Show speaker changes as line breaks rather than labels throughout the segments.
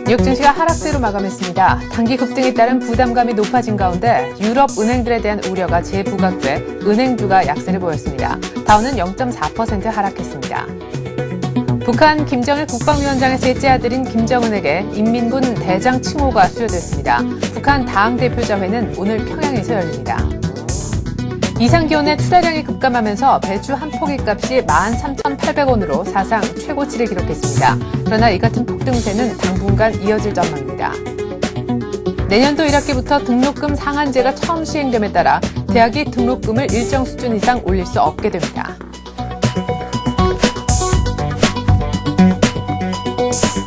뉴욕 증시가 하락세로 마감했습니다. 단기 급등에 따른 부담감이 높아진 가운데 유럽 은행들에 대한 우려가 재부각돼 은행주가 약세를 보였습니다. 다우는 0.4% 하락했습니다. 북한 김정일 국방위원장의 셋째 아들인 김정은에게 인민군 대장 칭호가 수여됐습니다. 북한 당대표자회는 오늘 평양에서 열립니다. 이상기온의 투자량이 급감하면서 배추 한 포기 값이 13,800원으로 사상 최고치를 기록했습니다. 그러나 이 같은 폭등세는 당분간 이어질 전망입니다. 내년도 1학기부터 등록금 상한제가 처음 시행됨에 따라 대학이 등록금을 일정 수준 이상 올릴 수 없게 됩니다.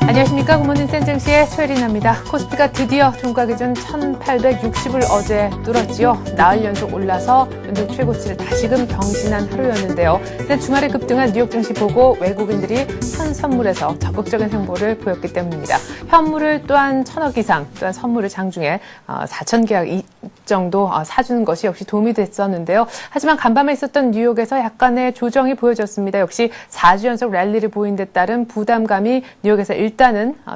안녕하십니까. 굿모닝 센정시의 최혜린입니다. 코스피가 드디어 종가 기준 1860을 어제 뚫었지요. 나흘 연속 올라서 연중 최고치를 다시금 경신한 하루였는데요. 주말에 급등한 뉴욕 증시 보고 외국인들이 현선물에서 적극적인 행보를 보였기 때문입니다. 현물을 또한 1,000억 이상, 또한 선물을 장중에 4,000계약 정도 사주는 것이 역시 도움이 됐었는데요. 하지만 간밤에 있었던 뉴욕에서 약간의 조정이 보여졌습니다. 역시 4주 연속 랠리를 보인 데 따른 부담감이 뉴욕에서 일단은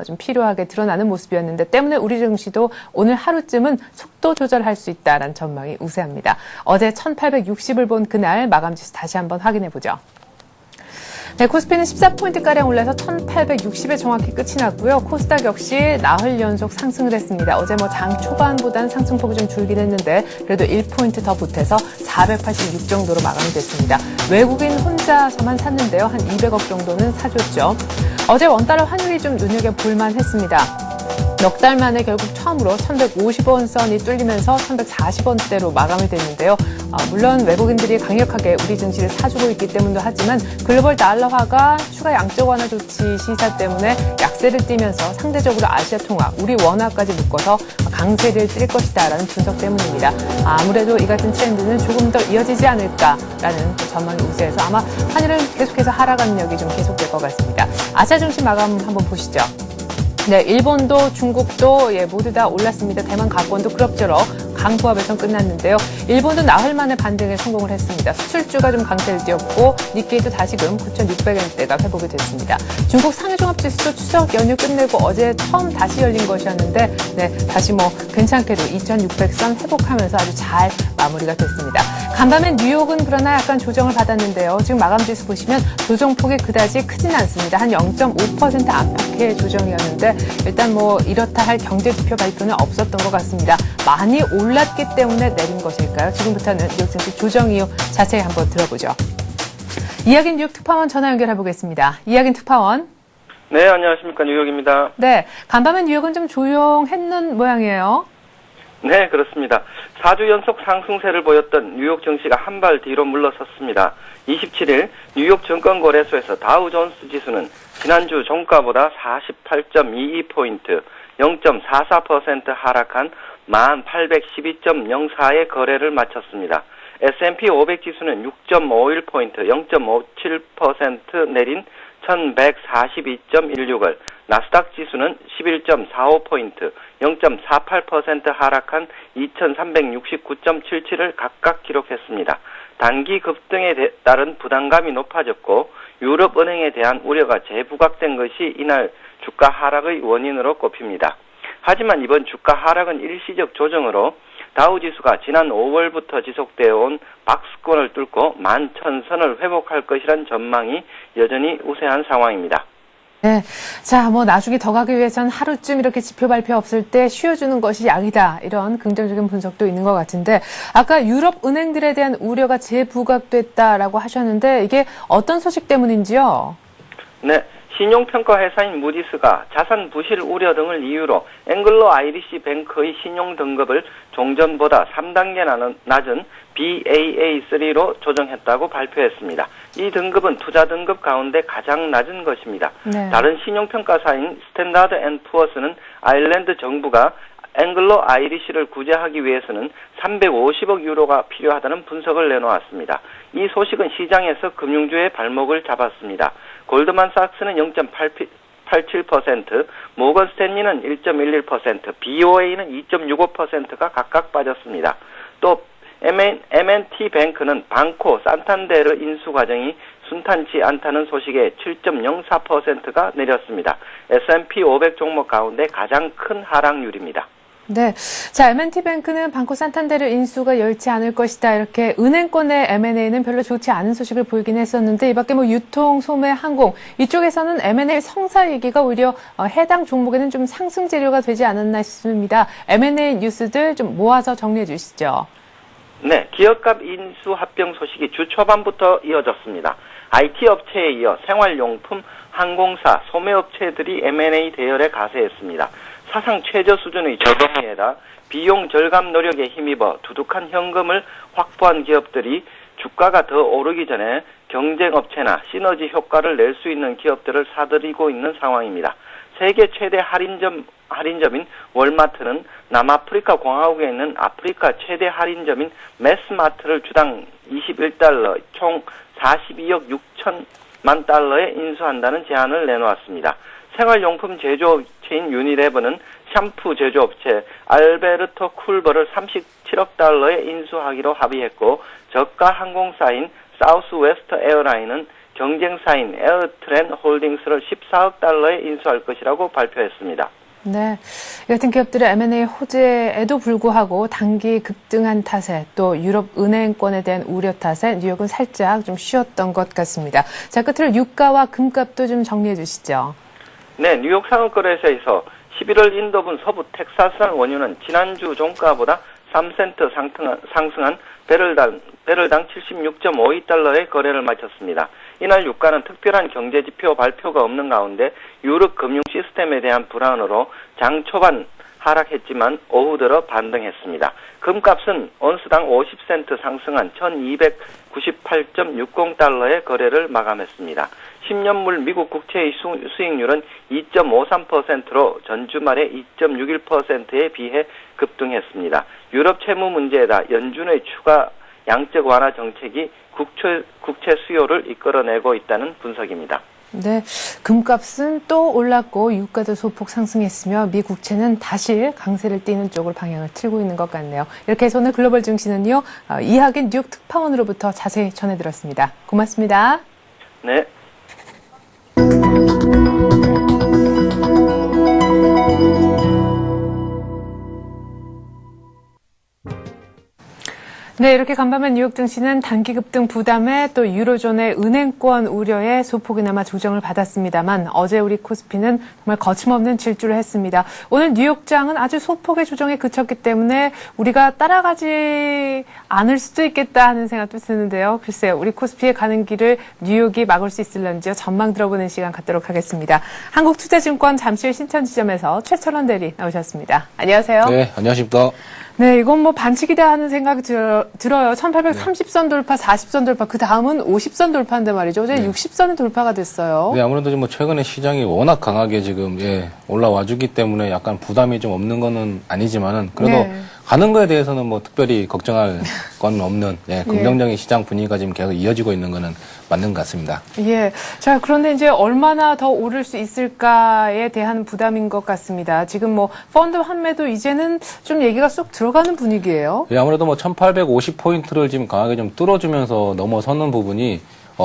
좀 필요하게 드러나는 모습이었는데 때문에 우리 증시도 오늘 하루쯤은 속도 조절할 수 있다는 전망이 우세합니다. 어제 1860을 본 그날 마감지수 다시 한번 확인해보죠. 네, 코스피는 14포인트가량 올라서 1860에 정확히 끝이 났고요. 코스닥 역시 나흘 연속 상승을 했습니다. 어제 장 초반보다는 상승폭이 좀 줄긴 했는데 그래도 1포인트 더 보태서 486 정도로 마감이 됐습니다. 외국인 혼자서만 샀는데요. 한 200억 정도는 사줬죠. 어제 원달러 환율이 좀 눈여겨볼만 했습니다. 넉 달 만에 결국 처음으로 1,150원 선이 뚫리면서 1,140원대로 마감이 됐는데요. 물론 외국인들이 강력하게 우리 증시를 사주고 있기 때문도 하지만 글로벌 달러화가 추가 양적 완화 조치 시사 때문에 약세를 띠면서 상대적으로 아시아 통화, 우리 원화까지 묶어서 강세를 띨 것이다라는 분석 때문입니다. 아무래도 이 같은 트렌드는 조금 더 이어지지 않을까라는 전망이 우세해서 아마 환율은 계속해서 하락 압력이 좀 계속될 것 같습니다. 아시아 증시 마감 한번 보시죠. 네, 일본도 중국도 모두 다 올랐습니다. 대만 가권도 그럭저럭 강보합에선 끝났는데요. 일본도 나흘 만에 반등에 성공을 했습니다. 수출주가 좀 강세를 띄었고 니케이도 다시금 9,600원대가 회복이 됐습니다. 중국 상해종합지수도 추석 연휴 끝내고 어제 처음 다시 열린 것이었는데 다시 괜찮게도 2,600선 회복하면서 아주 잘 마무리가 됐습니다. 간밤엔 뉴욕은 그러나 약간 조정을 받았는데요. 지금 마감지수 보시면 조정폭이 그다지 크진 않습니다. 한 0.5% 안팎의 조정이었는데 일단 이렇다 할 경제지표 발표는 없었던 것 같습니다. 많이 올랐기 때문에 내린 것일까요? 지금부터는 뉴욕 증시 조정 이유 자세히 한번 들어보죠. 이학인 뉴욕 특파원 전화 연결해 보겠습니다. 이학인 특파원.
네, 안녕하십니까. 뉴욕입니다.
네, 간밤에 뉴욕은 좀 조용했는 모양이에요.
네, 그렇습니다. 4주 연속 상승세를 보였던 뉴욕 증시가 한 발 뒤로 물러섰습니다. 27일 뉴욕 증권거래소에서 다우존스 지수는 지난주 종가보다 48.22포인트, 0.44% 하락한 1812.04의 거래를 마쳤습니다. S&P 500 지수는 6.51포인트, 0.57% 내린 1142.16을, 나스닥 지수는 11.45포인트, 0.48% 하락한 2369.77을 각각 기록했습니다. 단기 급등에 따른 부담감이 높아졌고 유럽 은행에 대한 우려가 재부각된 것이 이날 주가 하락의 원인으로 꼽힙니다. 하지만 이번 주가 하락은 일시적 조정으로 다우지수가 지난 5월부터 지속되어 온 박스권을 뚫고 11,000선을 회복할 것이란 전망이 여전히 우세한 상황입니다.
네. 자, 나중에 더 가기 위해서는 하루쯤 이렇게 지표 발표 없을 때 쉬어주는 것이 약이다. 이런 긍정적인 분석도 있는 것 같은데, 아까 유럽 은행들에 대한 우려가 재부각됐다라고 하셨는데, 이게 어떤 소식 때문인지요? 네.
신용평가 회사인 무디스가 자산 부실 우려 등을 이유로 앵글로 아이리시 뱅크의 신용 등급을 종전보다 3단계 낮은 Baa3로 조정했다고 발표했습니다. 이 등급은 투자 등급 가운데 가장 낮은 것입니다. 네. 다른 신용평가사인 스탠다드 앤 푸어스는 아일랜드 정부가 앵글로 아이리시를 구제하기 위해서는 350억 유로가 필요하다는 분석을 내놓았습니다. 이 소식은 시장에서 금융주의 발목을 잡았습니다. 골드만삭스는 0.87%, 모건 스탠리는 1.11%, BOA는 2.65%가 각각 빠졌습니다. 또 M&T 뱅크는 방코, 산탄데르 인수 과정이 순탄치 않다는 소식에 7.04%가 내렸습니다. S&P 500 종목 가운데 가장 큰 하락률입니다.
네. 자, M&T뱅크는 방코 산탄데르 인수가 열지 않을 것이다. 이렇게 은행권의 M&A는 별로 좋지 않은 소식을 보이긴 했었는데, 이 밖에 뭐 유통, 소매, 항공, 이쪽에서는 M&A 성사 얘기가 오히려 해당 종목에는 좀 상승 재료가 되지 않았나 싶습니다. M&A 뉴스들 좀 모아서 정리해 주시죠.
네, 기업갑 인수 합병 소식이 주 초반부터 이어졌습니다. IT 업체에 이어 생활용품, 항공사, 소매업체들이 M&A 대열에 가세했습니다. 사상 최저 수준의 저금리에다 비용 절감 노력에 힘입어 두둑한 현금을 확보한 기업들이 주가가 더 오르기 전에 경쟁업체나 시너지 효과를 낼 수 있는 기업들을 사들이고 있는 상황입니다. 세계 최대 할인점인 월마트는 남아프리카 공화국에 있는 아프리카 최대 할인점인 매스마트를 주당 21달러, 총 42억 6천만 달러에 인수한다는 제안을 내놓았습니다. 생활용품 제조업체인 유니레버는 샴푸 제조업체 알베르토 쿨버를 37억 달러에 인수하기로 합의했고, 저가 항공사인 사우스웨스트 에어라인은 경쟁사인 에어트렌 홀딩스를 14억 달러에 인수할 것이라고 발표했습니다.
네. 이 같은 기업들의 M&A 호재에도 불구하고 단기 급등한 탓에 또 유럽 은행권에 대한 우려 탓에 뉴욕은 살짝 좀 쉬었던 것 같습니다. 자, 끝으로 유가와 금값도 좀 정리해 주시죠.
네, 뉴욕 상업거래소에서 11월 인도분 서부 텍사스산 원유는 지난주 종가보다 3센트 상승한 배럴당 76.52달러의 거래를 마쳤습니다. 이날 유가는 특별한 경제지표 발표가 없는 가운데 유럽 금융 시스템에 대한 불안으로 장 초반 하락했지만 오후 들어 반등했습니다. 금값은 온스당 50센트 상승한 1298.60달러의 거래를 마감했습니다. 10년물 미국 국채의 수익률은 2.53%로 전주말의 2.61%에 비해 급등했습니다. 유럽 채무 문제에다 연준의 추가 양적 완화 정책이 국채 수요를 이끌어내고 있다는 분석입니다.
네, 금값은 또 올랐고 유가도 소폭 상승했으며 미 국채는 다시 강세를 띠는 쪽으로 방향을 틀고 있는 것 같네요. 이렇게 해서 오늘 글로벌 증시는요, 이하긴 뉴욕 특파원으로부터 자세히 전해드렸습니다. 고맙습니다.
네.
네, 이렇게 간밤에 뉴욕 증시는 단기 급등 부담에 또 유로존의 은행권 우려에 소폭이나마 조정을 받았습니다만 어제 우리 코스피는 정말 거침없는 질주를 했습니다. 오늘 뉴욕장은 아주 소폭의 조정에 그쳤기 때문에 우리가 따라가지 않을 수도 있겠다 하는 생각도 드는데요. 글쎄요, 우리 코스피에 가는 길을 뉴욕이 막을 수 있을런지요. 전망 들어보는 시간 갖도록 하겠습니다. 한국투자증권 잠실 신천지점에서 최철원 대리 나오셨습니다. 안녕하세요.
네, 안녕하십니까.
네, 이건 뭐 반칙이다 하는 생각이 들어요. 1830선 돌파, 40선 돌파, 그 다음은 50선 돌파인데 말이죠. 어제 60선이 돌파가 됐어요.
네, 아무래도 뭐 최근에 시장이 워낙 강하게 지금 올라와 주기 때문에 약간 부담이 좀 없는 거는 아니지만은 그래도
네.
가는 거에 대해서는 뭐 특별히 걱정할 건 없는 긍정적인 시장 분위기가 지금 계속 이어지고 있는 거는 맞는 것 같습니다.
예. 자, 그런데 이제 얼마나 더 오를 수 있을까에 대한 부담인 것 같습니다. 지금 뭐 펀드 환매도 이제는 좀 얘기가 쏙 들어가는 분위기예요.
예, 아무래도 뭐 1850포인트를 지금 강하게 좀 뚫어주면서 넘어서는 부분이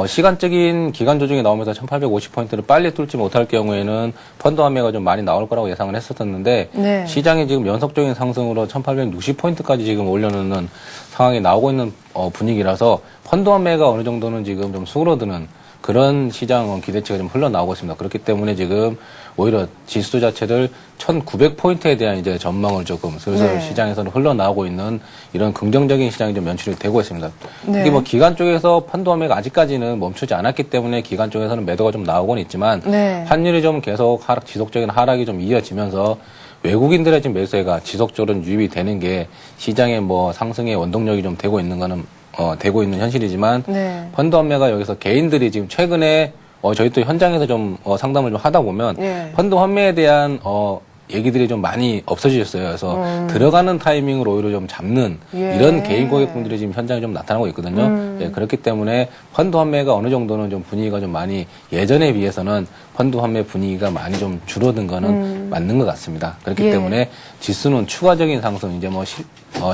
시간적인 기간 조정이 나오면서 1850포인트를 빨리 뚫지 못할 경우에는 펀드 환매가 좀 많이 나올 거라고 예상을 했었는데
네.
시장이 지금 연속적인 상승으로 1860포인트까지 지금 올려놓는 상황이 나오고 있는 분위기라서 펀드 환매가 어느 정도는 지금 좀 수그러드는 그런 시장 기대치가 좀 흘러나오고 있습니다. 그렇기 때문에 지금 오히려 지수 자체를 1900포인트에 대한 이제 전망을 조금 슬슬 시장에서는 흘러나오고 있는 이런 긍정적인 시장이 좀 연출이 되고 있습니다. 특히 뭐 기관 쪽에서 펀드 환매가 아직까지는 멈추지 않았기 때문에 기관 쪽에서는 매도가 좀 나오고는 있지만 환율이 좀 계속 지속적인 하락이 좀 이어지면서 외국인들의 지금 매수세가 지속적으로 유입이 되는 게 시장의 뭐 상승의 원동력이 좀 되고 있는 거는 되고 있는 현실이지만 펀드 환매가 여기서 개인들이 지금 최근에 저희 또 현장에서 좀 상담을 좀 하다 보면 펀드 환매에 대한 얘기들이 좀 많이 없어지셨어요. 그래서 들어가는 타이밍을 오히려 좀 잡는 이런 개인 고객분들이 지금 현장에 좀 나타나고 있거든요. 그렇기 때문에 펀드 환매가 어느 정도는 좀 분위기가 좀 많이 예전에 비해서는 펀드 환매 분위기가 많이 좀 줄어든 거는 맞는 것 같습니다. 그렇기 때문에 지수는 추가적인 상승, 이제 뭐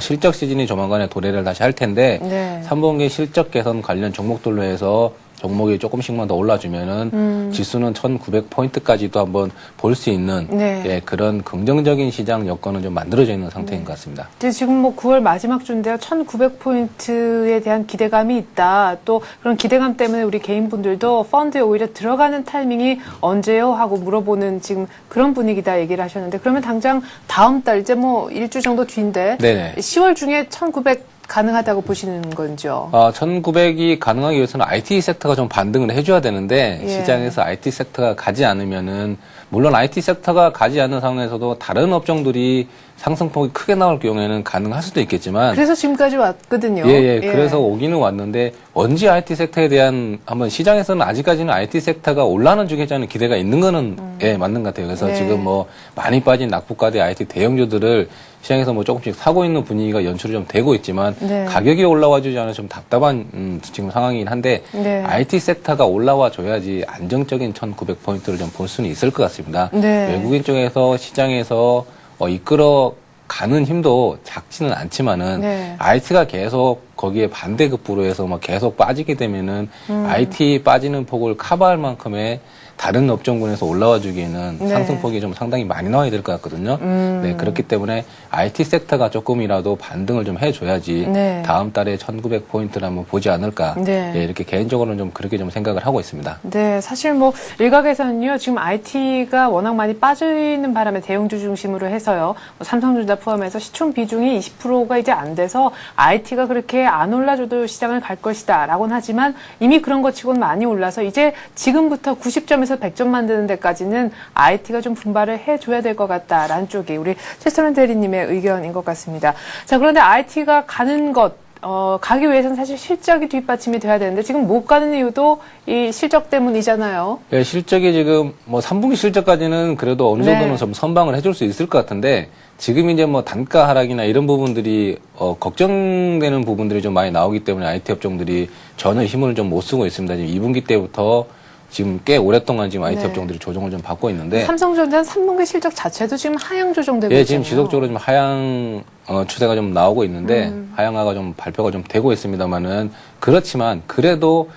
실적 시즌이 조만간에 도래를 다시 할 텐데 3분기 실적 개선 관련 종목들로 해서 종목이 조금씩만 더 올라주면은 지수는 1,900포인트까지도 한번 볼 수 있는
네.
예, 그런 긍정적인 시장 여건은 좀 만들어져 있는 상태인 것 같습니다.
지금 뭐 9월 마지막 주인데요. 1,900포인트에 대한 기대감이 있다. 또 그런 기대감 때문에 우리 개인분들도 펀드에 오히려 들어가는 타이밍이 언제요? 하고 물어보는 지금 그런 분위기다 얘기를 하셨는데 그러면 당장 다음 달 이제 뭐 일주 정도 뒤인데
네네.
10월 중에 1,900 가능하다고 보시는 건지요?
1,900이 가능하기 위해서는 IT 섹터가 좀 반등을 해줘야 되는데
예.
시장에서 IT 섹터가 가지 않으면은 물론 IT 섹터가 가지 않는 상황에서도 다른 업종들이 상승폭이 크게 나올 경우에는 가능할 수도 있겠지만
그래서 지금까지 왔거든요.
예. 그래서 오기는 왔는데 언제 IT 섹터에 대한 한번 시장에서는 아직까지는 IT 섹터가 올라가는 중이라는 기대가 있는 거는 예, 맞는 것 같아요. 그래서
네.
지금 뭐 많이 빠진 낙폭과대 IT 대형주들을 시장에서 뭐 조금씩 사고 있는 분위기가 연출이 좀 되고 있지만
네.
가격이 올라와 주지 않아서 좀 답답한 지금 상황이긴 한데
네.
IT 섹터가 올라와 줘야지 안정적인 1,900포인트를 좀 볼 수는 있을 것 같습니다.
네.
외국인 쪽에서 시장에서 이끌어 가는 힘도 작지는 않지만은
네.
IT가 계속 거기에 반대급부로 해서 막 계속 빠지게 되면은 IT 빠지는 폭을 커버할 만큼의 다른 업종군에서 올라와 주기에는
네.
상승폭이 좀 상당히 많이 나와야 될 것 같거든요. 네, 그렇기 때문에 IT 섹터가 조금이라도 반등을 좀 해줘야지
네.
다음 달에 1,900포인트를 한번 보지 않을까.
네.
예, 이렇게 개인적으로는 좀 그렇게 좀 생각을 하고 있습니다.
네, 사실 뭐 일각에서는요, 지금 IT가 워낙 많이 빠지는 바람에 대형주 중심으로 해서요, 뭐 삼성전자 포함해서 시총 비중이 20%가 이제 안 돼서 IT가 그렇게 안 올라줘도 시장을 갈 것이다라고는 하지만 이미 그런 것 치고는 많이 올라서 이제 지금부터 90점에서 100점 만드는 데까지는 IT가 좀 분발을 해줘야 될 것 같다라는 쪽이 우리 최선원 대리님의 의견인 것 같습니다. 자, 그런데 IT가 가는 것, 가기 위해서는 사실 실적이 뒷받침이 돼야 되는데 지금 못 가는 이유도 이 실적 때문이잖아요.
예, 실적이 지금 뭐 3분기 실적까지는 그래도 어느 정도는
네.
좀 선방을 해줄 수 있을 것 같은데 지금 이제 뭐 단가 하락이나 이런 부분들이 걱정되는 부분들이 좀 많이 나오기 때문에 IT 업종들이 전혀 힘을 좀 못 쓰고 있습니다. 지금 2분기 때부터 지금 꽤 오랫동안 지금 IT
네.
업종들이 조정을 좀 받고 있는데
삼성전자는 3분기 실적 자체도 지금 하향 조정되고
예,
있잖아요.
지금 지속적으로 좀 하향 추세가 좀 나오고 있는데 하향화가 좀 발표가 좀 되고 있습니다만은 그렇지만 그래도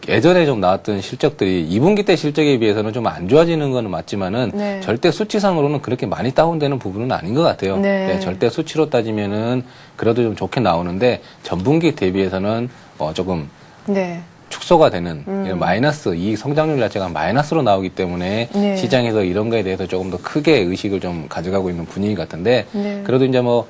예전에 좀 나왔던 실적들이 2분기 때 실적에 비해서는 좀 안 좋아지는 거는 맞지만은
네.
절대 수치상으로는 그렇게 많이 다운되는 부분은 아닌 것 같아요.
네.
예, 절대 수치로 따지면은 그래도 좀 좋게 나오는데 전분기 대비해서는 조금
네.
축소가 되는 이런 마이너스 이익 성장률 자체가 마이너스로 나오기 때문에
네.
시장에서 이런 거에 대해서 조금 더 크게 의식을 좀 가져가고 있는 분위기 같은데
네.
그래도 이제 뭐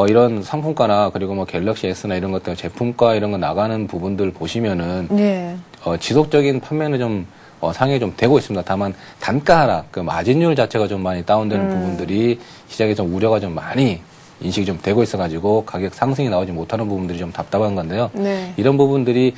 이런 상품가나 그리고 뭐 갤럭시 S나 이런 것들 제품가 이런 거 나가는 부분들 보시면은
네.
지속적인 판매는 좀 상향이 좀 되고 있습니다. 다만 단가 하락, 그 마진율 자체가 좀 많이 다운되는 부분들이 시장에 좀 우려가 좀 많이 인식이 좀 되고 있어가지고 가격 상승이 나오지 못하는 부분들이 좀 답답한 건데요.
네.
이런 부분들이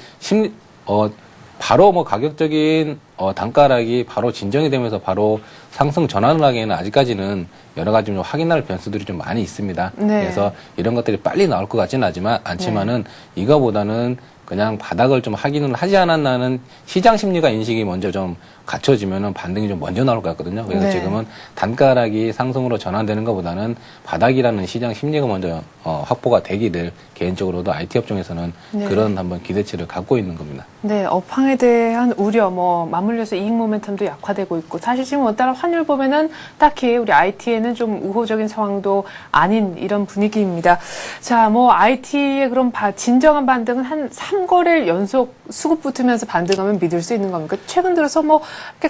바로 뭐 가격적인 단가 하락이 바로 진정이 되면서 바로 상승 전환을 하기에는 아직까지는 여러 가지 좀 확인할 변수들이 좀 많이 있습니다.
네.
그래서 이런 것들이 빨리 나올 것 같지는 않지만은 이거보다는 그냥 바닥을 좀 확인을 하지 않았나는 시장 심리가 인식이 먼저 좀 갖춰지면은 반등이 좀 먼저 나올 것 같거든요. 그래서
네.
지금은 단가 하락이 상승으로 전환되는 것보다는 바닥이라는 시장 심리가 먼저 확보가 되기를 개인적으로도 IT 업종에서는
네.
그런 한번 기대치를 갖고 있는 겁니다.
네, 업황에 대한 우려, 뭐, 맞물려서 이익 모멘텀도 약화되고 있고, 사실 지금 오늘따라 환율 보면은 딱히 우리 IT에는 좀 우호적인 상황도 아닌 이런 분위기입니다. 자, 뭐, IT의 그럼 진정한 반등은 한 3거래일 연속 수급 붙으면서 반등하면 믿을 수 있는 겁니까? 최근 들어서 뭐, 이렇게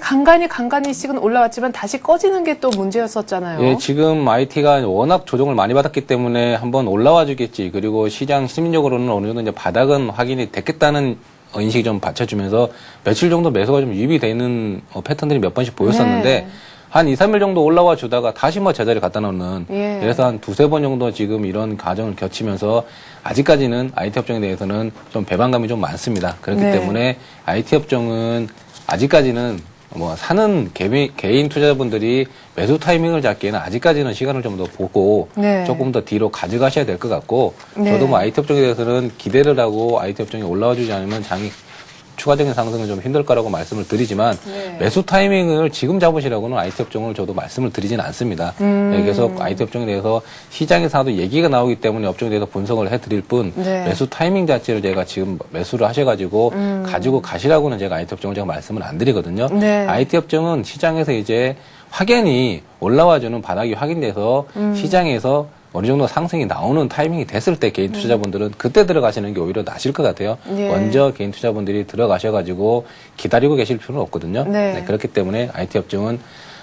간간히씩은 올라왔지만 다시 꺼지는 게 또 문제였었잖아요.
예, 지금 IT가 워낙 조정을 많이 받았기 때문에 한번 올라와 주겠지. 그리고 시장 심리적으로는 어느 정도 이제 바닥은 확인이 됐겠다는 인식이 좀 받쳐주면서 며칠 정도 매수가 좀 유입이 되는 패턴들이 몇 번씩 보였었는데
네.
한 2, 3일 정도 올라와 주다가 다시 뭐 제자리 갖다 놓는
예.
그래서 한 두세 번 정도 지금 이런 과정을 거치면서 아직까지는 IT 업종에 대해서는 좀 배반감이 좀 많습니다. 그렇기
네.
때문에 IT 업종은 아직까지는 뭐 사는 개인 투자자분들이 매수 타이밍을 잡기에는 아직까지는 시간을 좀 더 보고
네.
조금 더 뒤로 가져가셔야 될 것 같고
네.
저도 뭐 IT 업종에 대해서는 기대를 하고 IT 업종이 올라와 주지 않으면 장이 추가적인 상승은 좀 힘들 거라고 말씀을 드리지만
네.
매수 타이밍을 지금 잡으시라고는 IT 업종을 저도 말씀을 드리진 않습니다. 네, 계속 IT 업종에 대해서 시장에서도 얘기가 나오기 때문에 업종에 대해서 분석을 해드릴 뿐
네.
매수 타이밍 자체를 제가 지금 매수를 하셔가지고 가지고 가시라고는 제가 IT 업종을 제가 말씀을 안 드리거든요.
네.
IT 업종은 시장에서 이제 확연히 올라와주는 바닥이 확인돼서 시장에서 어느 정도 상승이 나오는 타이밍이 됐을 때 개인 투자자분들은 그때 들어가시는 게 오히려 나실 것 같아요.
예.
먼저 개인 투자자분들이 들어가셔가지고 기다리고 계실 필요는 없거든요.
네.
네, 그렇기 때문에 IT 업종은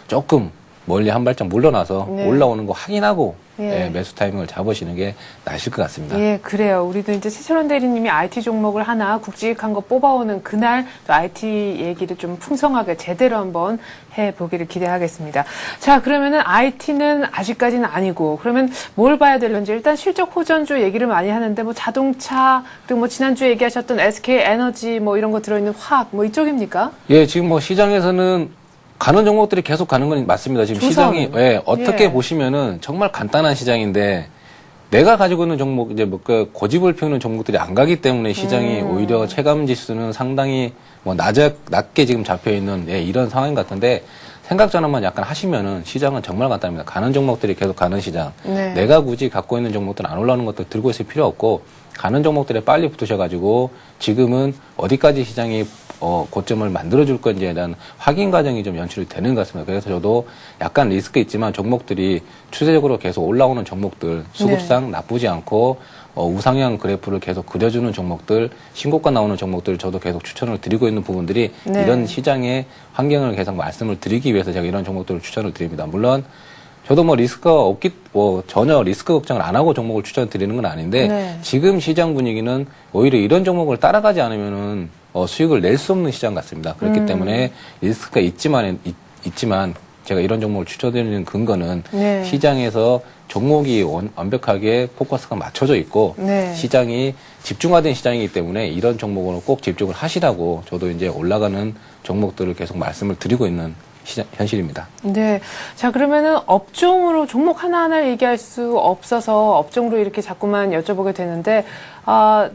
조금 멀리 한 발짝 물러나서
네.
올라오는 거 확인하고
예.
예, 매수 타이밍을 잡으시는 게 나으실 것 같습니다.
예, 그래요. 우리도 이제 최철원 대리님이 IT 종목을 하나 굵직한 거 뽑아오는 그날 또 IT 얘기를 좀 풍성하게 제대로 한번 해보기를 기대하겠습니다. 자, 그러면은 IT는 아직까지는 아니고 그러면 뭘 봐야 되는지 일단 실적 호전주 얘기를 많이 하는데 뭐 자동차 그리고 뭐 지난주에 얘기하셨던 SK 에너지 뭐 이런 거 들어있는 화학 뭐 이쪽입니까?
예, 지금 뭐 시장에서는 가는 종목들이 계속 가는 건 맞습니다. 지금
조선.
시장이 예, 어떻게
예.
보시면은 정말 간단한 시장인데 내가 가지고 있는 종목 이제 뭐 그 고집을 피우는 종목들이 안 가기 때문에 시장이 오히려 체감 지수는 상당히 뭐 낮게 지금 잡혀 있는 예, 이런 상황인 것 같은데 생각 전환만 약간 하시면은 시장은 정말 간단합니다. 가는 종목들이 계속 가는 시장.
네.
내가 굳이 갖고 있는 종목들 안 올라오는 것들 들고 있을 필요 없고 가는 종목들에 빨리 붙으셔가지고 지금은 어디까지 시장이 고점을 만들어줄 건지에 대한 확인 과정이 좀 연출이 되는 것 같습니다. 그래서 저도 약간 리스크 있지만 종목들이 추세적으로 계속 올라오는 종목들 수급상 나쁘지 않고 우상향 그래프를 계속 그려주는 종목들, 신고가 나오는 종목들 저도 계속 추천을 드리고 있는 부분들이
네.
이런 시장의 환경을 계속 말씀을 드리기 위해서 제가 이런 종목들을 추천을 드립니다. 물론 저도 뭐 리스크가 전혀 리스크 걱정을 안 하고 종목을 추천드리는 건 아닌데
네.
지금 시장 분위기는 오히려 이런 종목을 따라가지 않으면은 수익을 낼 수 없는 시장 같습니다. 그렇기 때문에 리스크가 있지만 제가 이런 종목을 추천드리는 근거는
네.
시장에서 종목이 완벽하게 포커스가 맞춰져 있고
네.
시장이 집중화된 시장이기 때문에 이런 종목으로 꼭 집중을 하시라고 저도 이제 올라가는 종목들을 계속 말씀을 드리고 있는 현실입니다.
네. 자, 그러면은 업종으로 종목 하나하나 얘기할 수 없어서 업종으로 이렇게 자꾸만 여쭤보게 되는데,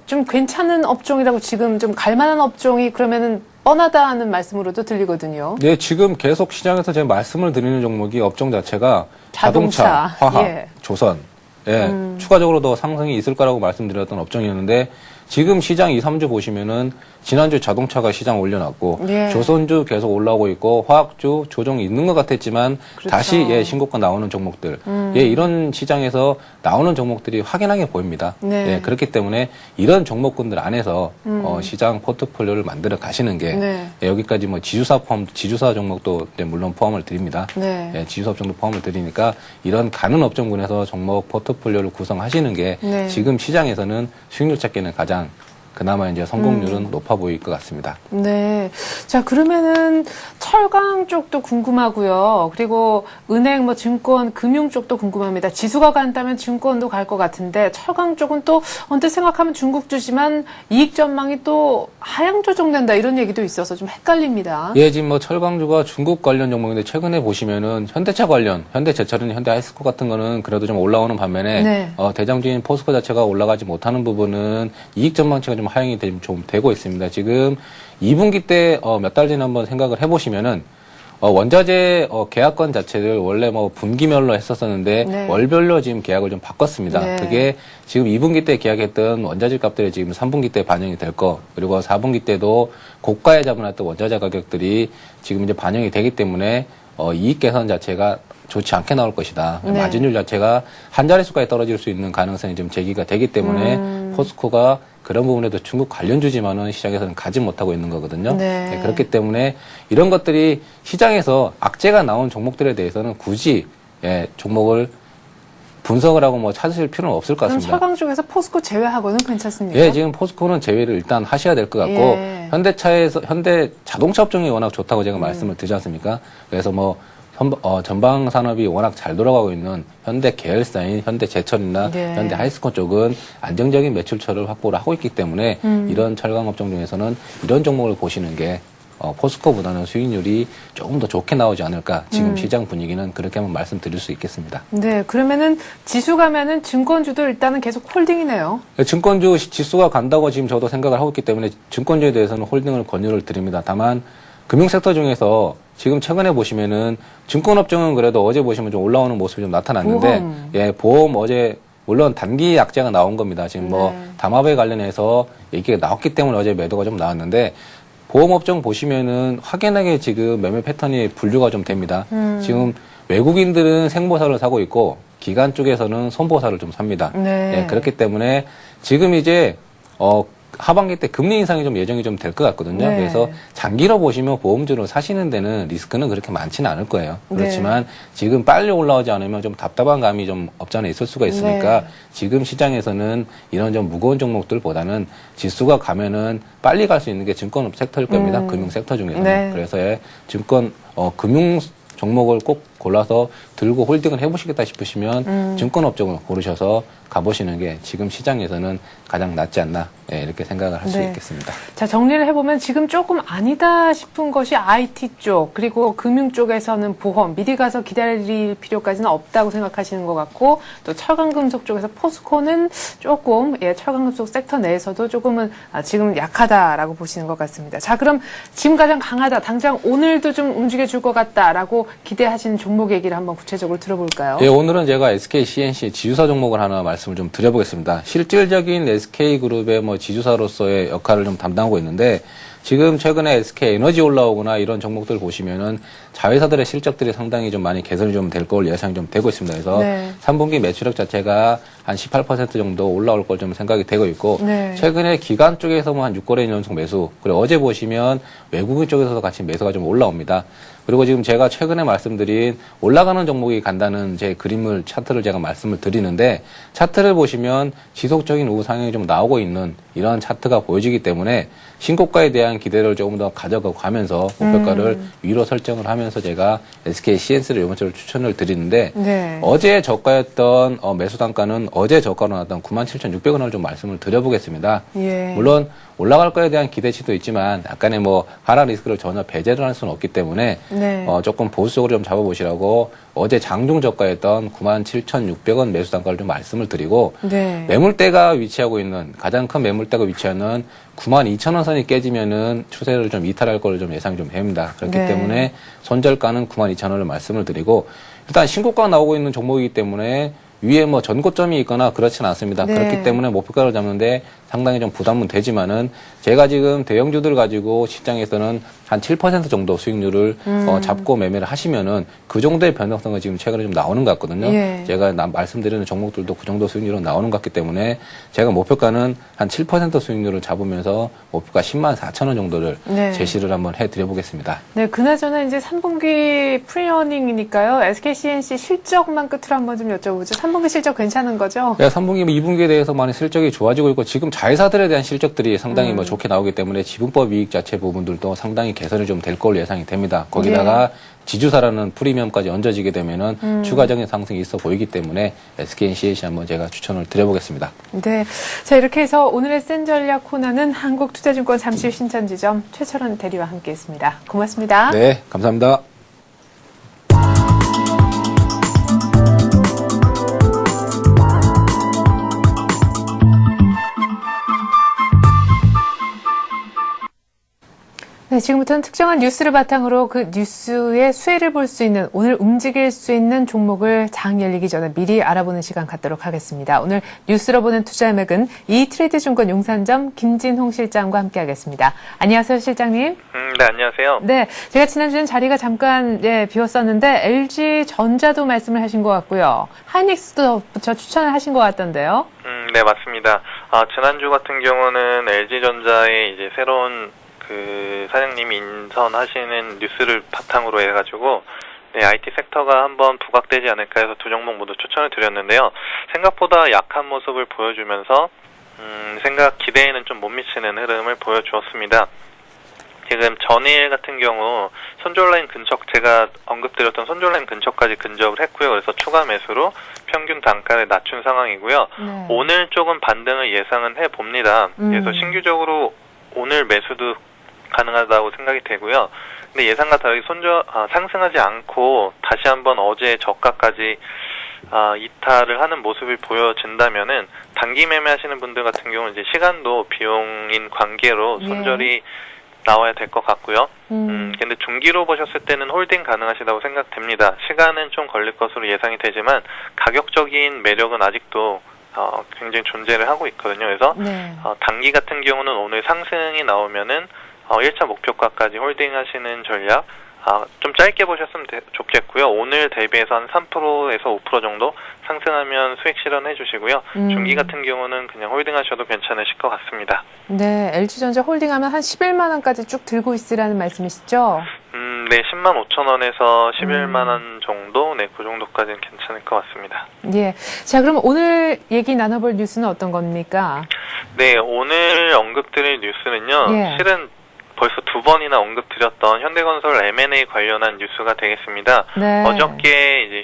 좀 괜찮은 업종이라고 지금 좀 갈만한 업종이 그러면은 뻔하다는 말씀으로도 들리거든요.
네, 지금 계속 시장에서 제가 말씀을 드리는 종목이 업종 자체가 자동차, 화학,
예.
조선, 예, 추가적으로 더 상승이 있을 거라고 말씀드렸던 업종이었는데 지금 시장 2, 3주 보시면은 지난주 자동차가 시장 올려놨고
예.
조선주 계속 올라오고 있고 화학주 조정이 있는 것 같았지만
그렇죠.
다시 신고가 나오는 종목들 이런 시장에서 나오는 종목들이 확연하게 보입니다.
네.
예, 그렇기 때문에 이런 종목군들 안에서 시장 포트폴리오를 만들어 가시는 게
네.
예, 여기까지 뭐 지주사 종목도 이제 물론 포함을 드립니다.
네.
예, 지주사 업종도 포함을 드리니까 이런 가는 업종군에서 종목 포트폴리오를 구성하시는 게
네.
지금 시장에서는 수익률 찾기는 가장 그나마 이제 성공률은 높아 보일 것 같습니다.
네. 자, 그러면은 철강 쪽도 궁금하고요. 그리고 은행, 뭐 증권, 금융 쪽도 궁금합니다. 지수가 간다면 증권도 갈 것 같은데 철강 쪽은 또 언뜻 생각하면 중국주지만 이익 전망이 또 하향 조정된다 이런 얘기도 있어서 좀 헷갈립니다.
예, 지금 뭐 철강주가 중국 관련 종목인데 최근에 보시면은 현대차 관련, 현대제철이나 현대아이스코 같은 거는 그래도 좀 올라오는 반면에
네.
대장주인 포스코 자체가 올라가지 못하는 부분은 이익 전망치가 좀 하향이 좀 되고 있습니다. 지금 2분기 때 몇 달 전에 한번 생각을 해보시면은 원자재 계약권 자체를 원래 뭐 분기별로 했었었는데
네.
월별로 지금 계약을 좀 바꿨습니다.
네.
그게 지금 2분기 때 계약했던 원자재 값들이 지금 3분기 때 반영이 될 거, 그리고 4분기 때도 고가에 잡아놨던 원자재 가격들이 지금 이제 반영이 되기 때문에 이익 개선 자체가 좋지 않게 나올 것이다.
네.
마진율 자체가 한 자릿수까지 떨어질 수 있는 가능성이 좀 제기가 되기 때문에 포스코가 그런 부분에도 중국 관련주지만은 시장에서는 가지 못하고 있는 거거든요.
네.
네, 그렇기 때문에 이런 것들이 시장에서 악재가 나온 종목들에 대해서는 굳이 종목을 분석을 하고 뭐 찾으실 필요는 없을 것
그럼
같습니다.
철강 쪽에서 포스코 제외하고는 괜찮습니까?
예, 지금 포스코는 제외를 일단 하셔야 될 것 같고
예.
현대 자동차 업종이 워낙 좋다고 제가 말씀을 드리지 않습니까? 그래서 뭐 전방 산업이 워낙 잘 돌아가고 있는 현대 계열사인 현대제철이나
네.
현대하이스코 쪽은 안정적인 매출처를 확보를 하고 있기 때문에 이런 철강 업종 중에서는 이런 종목을 보시는 게 포스코보다는 수익률이 조금 더 좋게 나오지 않을까. 지금 시장 분위기는 그렇게 한번 말씀드릴 수 있겠습니다.
네, 그러면은 지수 가면은 증권주도 일단은 계속 홀딩이네요.
증권주 지수가 간다고 지금 저도 생각을 하고 있기 때문에 증권주에 대해서는 홀딩을 권유를 드립니다. 다만 금융섹터 중에서 지금 최근에 보시면은 증권업종은 그래도 어제 보시면 좀 올라오는 모습이 좀 나타났는데,
보험.
예, 보험 어제 물론 단기 약재가 나온 겁니다. 지금 뭐
네.
담합에 관련해서 얘기가 나왔기 때문에 어제 매도가 좀 나왔는데, 보험업종 보시면은 확연하게 지금 매매 패턴이 분류가 좀 됩니다. 지금 외국인들은 생보사를 사고 있고 기관 쪽에서는 손보사를 좀 삽니다.
네.
예, 그렇기 때문에 지금 이제 하반기 때 금리 인상이 좀 예정이 좀 될 것 같거든요.
네.
그래서 장기로 보시면 보험주를 사시는 데는 리스크는 그렇게 많지는 않을 거예요. 그렇지만
네.
지금 빨리 올라오지 않으면 좀 답답한 감이 좀 없지 않아 있을 수가 있으니까
네.
지금 시장에서는 이런 좀 무거운 종목들보다는 지수가 가면은 빨리 갈 수 있는 게 증권 섹터일 겁니다. 금융 섹터 중에서는.
네.
그래서 증권 금융 종목을 꼭 골라서 들고 홀딩을 해보시겠다 싶으시면 증권업종을 고르셔서 가보시는 게 지금 시장에서는 가장 낫지 않나, 예, 이렇게 생각을 할 수
네.
있겠습니다.
자, 정리를 해보면 지금 조금 아니다 싶은 것이 IT 쪽, 그리고 금융 쪽에서는 보험, 미리 가서 기다릴 필요까지는 없다고 생각하시는 것 같고, 또 철강금속 쪽에서 포스코는 조금, 예, 철강금속 섹터 내에서도 조금은 지금 약하다라고 보시는 것 같습니다. 자, 그럼 지금 가장 강하다, 당장 오늘도 좀 움직여줄 것 같다라고 기대하시는 종목 얘기를 한번 구체적으로 들어볼까요?
예, 오늘은 제가 SK CNC 지주사 종목을 하나 말씀을 좀 드려보겠습니다. 실질적인 SK그룹의 뭐 지주사로서의 역할을 좀 담당하고 있는데, 지금 최근에 SK 에너지 올라오거나 이런 종목들 보시면은 자회사들의 실적들이 상당히 좀 많이 개선이 좀 될 걸 예상이 좀 되고 있습니다. 그래서
네.
3분기 매출액 자체가 한 18% 정도 올라올 걸 좀 생각이 되고 있고,
네.
최근에 기관 쪽에서만 한 6거래일 연속 매수, 그리고 어제 보시면 외국인 쪽에서도 같이 매수가 좀 올라옵니다. 그리고 지금 제가 최근에 말씀드린 올라가는 종목이 간다는 제 그림을, 차트를 제가 말씀을 드리는데, 차트를 보시면 지속적인 우상향이 좀 나오고 있는 이런 차트가 보여지기 때문에 신고가에 대한 기대를 조금 더 가져가고 가면서 목표가를 위로 설정을 하면서 제가 SK CNC를 이번처럼 추천을 드리는데,
네.
어제 저가였던 매수 단가는 어제 저가로 나왔던 97,600원을 좀 말씀을 드려보겠습니다.
예.
물론 올라갈 거에 대한 기대치도 있지만 약간의 뭐 하락 리스크를 전혀 배제를 할 수는 없기 때문에
네.
조금 보수적으로 좀 잡아보시라고 어제 장중 저가였던 97,600원 매수 단가를 좀 말씀을 드리고,
네.
매물대가 위치하고 있는, 가장 큰 매물대가 위치하는 92,000원 선이 깨지면은 추세를 좀 이탈할 거를 좀 예상이 좀 됩니다. 그렇기
네.
때문에 손절가는 92,000원을 말씀을 드리고, 일단 신고가 나오고 있는 종목이기 때문에 위에 뭐 전고점이 있거나 그렇지는 않습니다.
네.
그렇기 때문에 목표가를 잡는데 상당히 좀 부담은 되지만은, 제가 지금 대형주들 가지고 시장에서는 한 7% 정도 수익률을 잡고 매매를 하시면은 그 정도의 변동성은 지금 최근에 좀 나오는 것 같거든요.
예.
제가 말씀드리는 종목들도 그 정도 수익률은 나오는 것 같기 때문에 제가 목표가는 한 7% 수익률을 잡으면서 목표가 104,000원 정도를
네.
제시를 한번 해드려 보겠습니다.
네, 그나저나 이제 3분기 프리어닝이니까요. SK CNC 실적만 끝으로 한번 좀 여쭤보죠. 3분기 실적 괜찮은 거죠?
3분기, 2분기에 대해서 많이 실적이 좋아지고 있고, 지금 자회사들에 대한 실적들이 상당히 뭐 좋게 나오기 때문에 지분법 이익 자체 부분들도 상당히 개선이 좀 될 걸로 예상이 됩니다. 거기다가 지주사라는 프리미엄까지 얹어지게 되면은 추가적인 상승이 있어 보이기 때문에 SK CNC 한번 제가 추천을 드려보겠습니다.
네. 자, 이렇게 해서 오늘의 센 전략 코너는 한국투자증권 잠실 신천지점 최철원 대리와 함께 했습니다. 고맙습니다.
네, 감사합니다.
네, 지금부터는 특정한 뉴스를 바탕으로 그 뉴스의 수혜를 볼 수 있는, 오늘 움직일 수 있는 종목을 장 열리기 전에 미리 알아보는 시간 갖도록 하겠습니다. 오늘 뉴스로 보는 투자의 맥은 이트레이드증권 용산점 김진홍 실장과 함께하겠습니다. 안녕하세요, 실장님.
네, 안녕하세요.
네, 제가 지난주엔 자리가 잠깐 비었었는데 LG전자도 말씀을 하신 것 같고요. 하이닉스도 추천을 하신 것 같던데요.
네, 맞습니다. 지난주 같은 경우는 LG전자의 이제 새로운 그 사장님이 인선하시는 뉴스를 바탕으로 해가지고 IT 섹터가 한번 부각되지 않을까 해서 두 종목 모두 추천을 드렸는데요. 생각보다 약한 모습을 보여주면서 생각 기대에는 좀 못 미치는 흐름을 보여주었습니다. 지금 전일 같은 경우 손절라인 근처, 제가 언급드렸던 손절라인 근처까지 근접을 했고요. 그래서 추가 매수로 평균 단가를 낮춘 상황이고요.
네.
오늘 조금 반등을 예상은 해봅니다. 그래서 신규적으로 오늘 매수도 가능하다고 생각이 되고요. 근데 예상과 다르게 상승하지 않고 다시 한번 어제 저가까지 이탈을 하는 모습이 보여진다면은 단기 매매하시는 분들 같은 경우는 이제 시간도 비용인 관계로 손절이 나와야 될 것 같고요. 근데 중기로 보셨을 때는 홀딩 가능하시다고 생각됩니다. 시간은 좀 걸릴 것으로 예상이 되지만 가격적인 매력은 아직도 굉장히 존재를 하고 있거든요. 그래서 단기 같은 경우는 오늘 상승이 나오면은 1차 목표가까지 홀딩하시는 전략 좀 짧게 보셨으면 좋겠고요. 오늘 대비해서 한 3%에서 5% 정도 상승하면 수익 실현해 주시고요. 중기 같은 경우는 그냥 홀딩하셔도 괜찮으실 것 같습니다.
네, LG전자 홀딩하면 한 11만 원까지 쭉 들고 있으라는 말씀이시죠?
네, 10만 5천 원에서 11만 원 정도, 네, 그 정도까지는 괜찮을 것 같습니다.
예. 자, 그럼 오늘 얘기 나눠볼 뉴스는 어떤 겁니까?
네, 오늘 언급드릴 뉴스는요. 실은 벌써 2번이나 언급드렸던 현대건설 M&A 관련한 뉴스가 되겠습니다. 네. 어저께 이제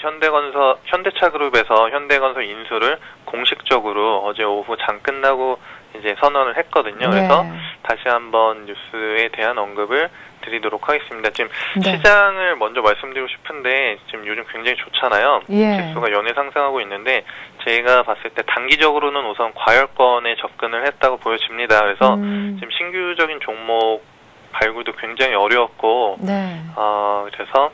현대차그룹에서 현대건설 인수를 공식적으로 어제 오후 장 끝나고 이제 선언을 했거든요. 그래서 다시 한번 뉴스에 대한 언급을 드리도록 하겠습니다. 지금 시장을 먼저 말씀드리고 싶은데 지금 요즘 굉장히 좋잖아요. 지수가 연일 상승하고 있는데 제가 봤을 때 단기적으로는 우선 과열권에 접근을 했다고 보여집니다. 그래서 지금 신규적인 종목 발굴도 굉장히 어려웠고 그래서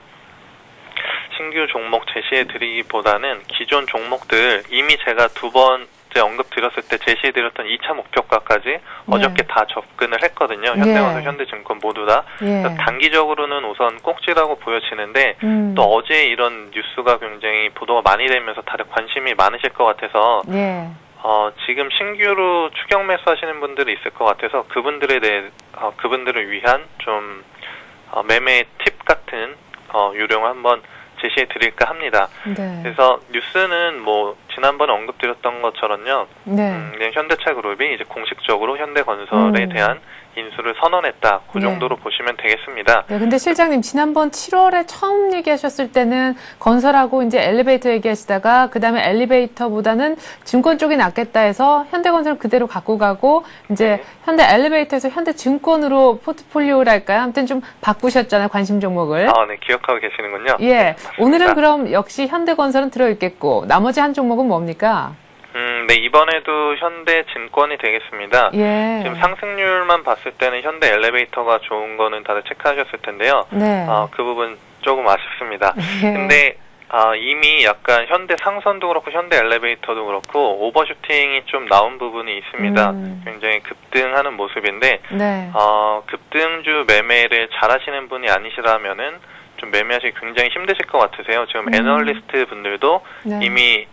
신규 종목 제시해드리기보다는 기존 종목들 이미 제가 2번째 언급드렸을 때 제시해드렸던 2차 목표가까지 어저께 다 접근을 했거든요. 현대건설, 현대증권 모두 다. 그래서 단기적으로는 우선 꼭지라고 보여지는데 또 어제 이런 뉴스가 굉장히 보도가 많이 되면서 다들 관심이 많으실 것 같아서 지금 신규로 추격 매수하시는 분들이 있을 것 같아서 그분들을 위한 좀 매매 팁 같은 요령을 한번 제시해 드릴까 합니다. 그래서 뉴스는 뭐 지난번에 언급드렸던 것처럼요. 현대차그룹이 이제 공식적으로 현대건설에 대한 인수를 선언했다. 그 정도로 보시면 되겠습니다.
네, 근데 실장님 지난번 7월에 처음 얘기하셨을 때는 건설하고 이제 엘리베이터 얘기하시다가 그다음에 엘리베이터보다는 증권 쪽이 낫겠다 해서 현대건설 그대로 갖고 가고 이제 현대 엘리베이터에서 현대증권으로 포트폴리오랄까요? 아무튼 좀 바꾸셨잖아요. 관심 종목을.
네, 기억하고 계시는군요.
예.
맞습니다.
오늘은 그럼 역시 현대건설은 들어있겠고 나머지 한 종목은 뭡니까?
네, 이번에도 현대증권이 되겠습니다. 지금 상승률만 봤을 때는 현대 엘리베이터가 좋은 거는 다들 체크하셨을 텐데요. 그 부분 조금 아쉽습니다. 근데 이미 약간 현대 상선도 그렇고 현대 엘리베이터도 그렇고 오버슈팅이 좀 나온 부분이 있습니다. 굉장히 급등하는 모습인데 급등주 매매를 잘하시는 분이 아니시라면은 좀 매매하시기 굉장히 힘드실 것 같으세요. 지금 애널리스트 분들도 이미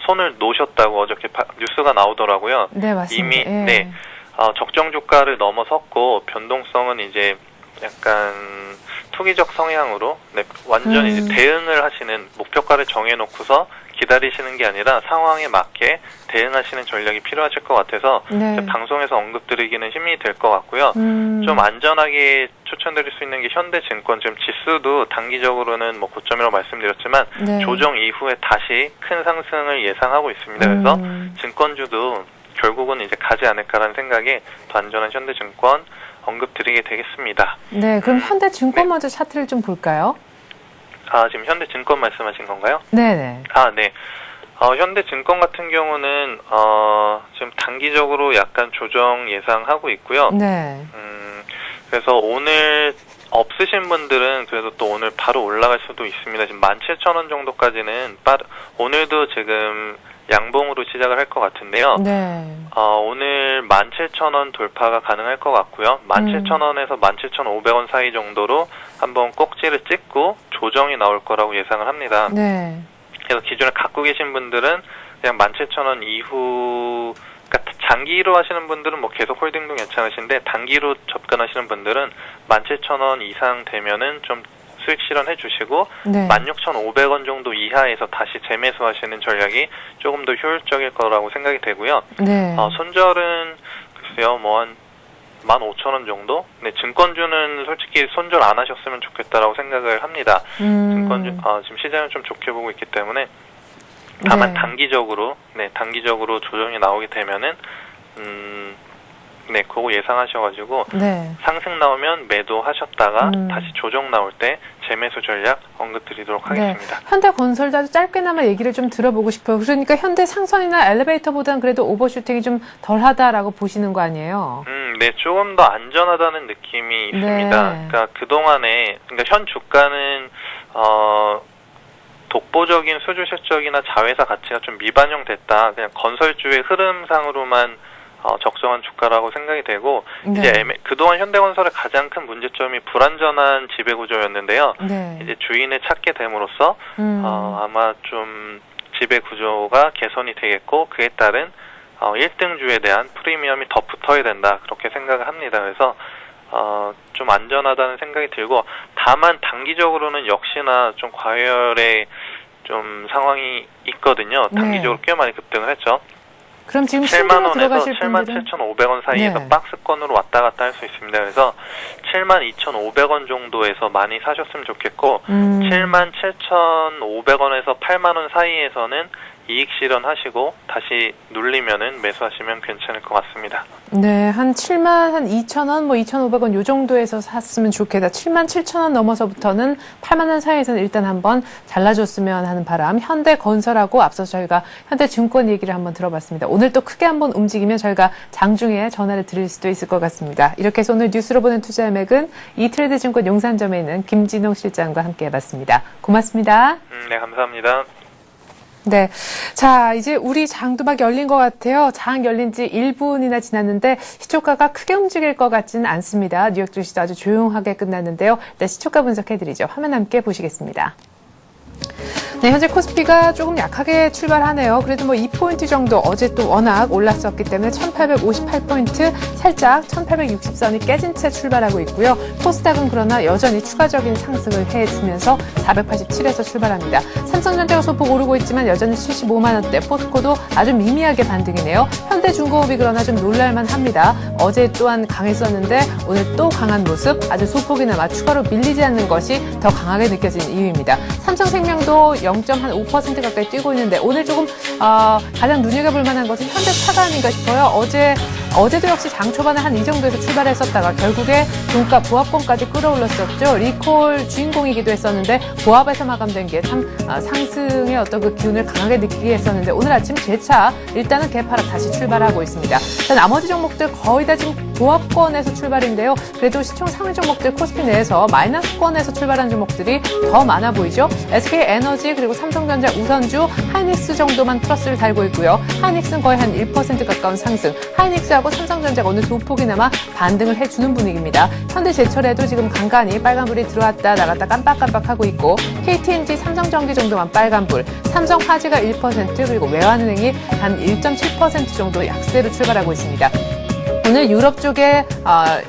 손을 놓으셨다고 어저께 뉴스가 나오더라고요.
네, 맞습니다.
이미 적정 주가를 넘어섰고 변동성은 이제 약간 투기적 성향으로 완전히 이제 대응을 하시는 목표가를 정해놓고서 기다리시는 게 아니라 상황에 맞게 대응하시는 전략이 필요하실 것 같아서 방송에서 언급드리기는 힘이 될 것 같고요. 좀 안전하게 추천드릴 수 있는 게 현대증권. 지금 지수도 단기적으로는 뭐 고점이라고 말씀드렸지만 조정 이후에 다시 큰 상승을 예상하고 있습니다. 그래서 증권주도 결국은 이제 가지 않을까라는 생각에 더 안전한 현대증권 언급드리게 되겠습니다.
네, 그럼 현대증권 먼저 차트를 좀 볼까요?
지금 현대증권 말씀하신 건가요?
네네.
네. 현대증권 같은 경우는 지금 단기적으로 약간 조정 예상하고 있고요. 그래서 오늘 없으신 분들은 그래도 또 오늘 바로 올라갈 수도 있습니다. 지금 17,000원 정도까지는 오늘도 지금 양봉으로 시작을 할 것 같은데요. 오늘 17,000원 돌파가 가능할 것 같고요. 17,000원에서 17,500원 사이 정도로 한번 꼭지를 찍고 조정이 나올 거라고 예상을 합니다. 그래서 기존에 갖고 계신 분들은 그냥 17,000원 이후, 그러니까 장기로 하시는 분들은 뭐 계속 홀딩도 괜찮으신데 단기로 접근하시는 분들은 17,000원 이상 되면은 좀 수익 실현해 주시고 16,500원 정도 이하에서 다시 재매수하시는 전략이 조금 더 효율적일 거라고 생각이 되고요. 손절은 글쎄요, 뭐 한 15,000원 정도? 네, 증권주는 솔직히 손절 안 하셨으면 좋겠다라고 생각을 합니다. 증권주, 지금 시장을 좀 좋게 보고 있기 때문에 다만 단기적으로 조정이 나오게 되면은 네, 그거 예상하셔가지고
네.
상승 나오면 매도하셨다가 다시 조정 나올 때 재매수 전략 언급드리도록 하겠습니다.
네. 현대건설도 짧게나마 얘기를 좀 들어보고 싶어요. 그러니까 현대 상선이나 엘리베이터보다는 그래도 오버슈팅이 좀 덜하다라고 보시는 거 아니에요?
네, 조금 더 안전하다는 느낌이 있습니다.
네.
그러니까 그동안에, 그러니까 현 주가는 독보적인 수주 실적이나 자회사 가치가 좀 미반영됐다. 그냥 건설주의 흐름상으로만 적정한 주가라고 생각이 되고,
네.
이제 그동안 현대건설의 가장 큰 문제점이 불안전한 지배구조였는데요.
네.
이제 주인을 찾게 됨으로써 아마 좀 지배구조가 개선이 되겠고, 그에 따른 1등주에 대한 프리미엄이 더 붙어야 된다, 그렇게 생각을 합니다. 그래서 좀 안전하다는 생각이 들고, 다만 단기적으로는 역시나 좀 과열의 좀 상황이 있거든요. 단기적으로 꽤 많이 급등을 했죠.
그럼 지금
7만 원에서
들어가실
77,500원 사이에서
네.
박스권으로 왔다 갔다 할 수 있습니다. 그래서 72,500원 정도에서 많이 사셨으면 좋겠고, 77,500원에서 8만 원 사이에서는 이익 실현하시고 다시 눌리면은 매수하시면 괜찮을 것 같습니다.
네, 한 7만 2,000원, 뭐 2,500원 요 정도에서 샀으면 좋겠다. 7만 7,000원 넘어서부터는 8만 원 사이에서는 일단 한번 잘라줬으면 하는 바람. 현대건설하고 앞서서 저희가 현대증권 얘기를 한번 들어봤습니다. 오늘 또 크게 한번 움직이면 저희가 장중에 전화를 드릴 수도 있을 것 같습니다. 이렇게 해서 오늘 뉴스로 보는 투자의맥은 이트레이드증권 용산점에 있는 김진홍 실장과 함께 해봤습니다. 고맙습니다.
네, 감사합니다.
네. 자, 이제 우리 장도 막 열린 것 같아요. 장 열린 지 1분이나 지났는데 시초가가 크게 움직일 것 같지는 않습니다. 뉴욕 증시도 아주 조용하게 끝났는데요. 일단 시초가 분석해드리죠. 화면 함께 보시겠습니다. 네, 현재 코스피가 조금 약하게 출발하네요. 그래도 뭐 2포인트 정도 어제 또 워낙 올랐었기 때문에 1858포인트 살짝 1860선이 깨진 채 출발하고 있고요. 코스닥은 그러나 여전히 추가적인 상승을 해주면서 487에서 출발합니다. 삼성전자가 소폭 오르고 있지만 여전히 75만 원대, 포스코도 아주 미미하게 반등이네요. 현대중공업이 그러나 좀 놀랄만 합니다. 어제 또한 강했었는데 오늘 또 강한 모습, 아주 소폭이나마 추가로 밀리지 않는 것이 더 강하게 느껴지는 이유입니다. 삼성생명도 0.5% 가까이 뛰고 있는데 오늘 조금 가장 눈여겨볼 만한 것은 현대차가 아닌가 싶어요. 어제도 역시 장 초반에 한 이 정도에서 출발했었다가 결국에 종가 보합권까지 끌어올렸었죠. 리콜 주인공이기도 했었는데 보합에서 마감된 게 참 상승의 어떤 그 기운을 강하게 느끼게 했었는데 오늘 아침 재차 일단은 개파락 다시 출발하고 있습니다. 자, 나머지 종목들 거의 다 지금 보합권에서 출발인데요. 그래도 시총 상위 종목들 코스피 내에서 마이너스권에서 출발한 종목들이 더 많아 보이죠. SK에너지 그리고 삼성전자 우선주 하이닉스 정도만 플러스를 달고 있고요. 하이닉스는 거의 한 1% 가까운 상승. 하이닉스하고 삼성전자가 오늘 소폭이나마 반등을 해주는 분위기입니다. 현대제철에도 지금 간간히 빨간불이 들어왔다 나갔다 깜빡깜빡하고 있고 KTNG, 삼성전기 정도만 빨간불. 삼성화재가 1% 그리고 외환은행이 한 1.7% 정도 약세로 출발하고 있습니다. 오늘 유럽 쪽에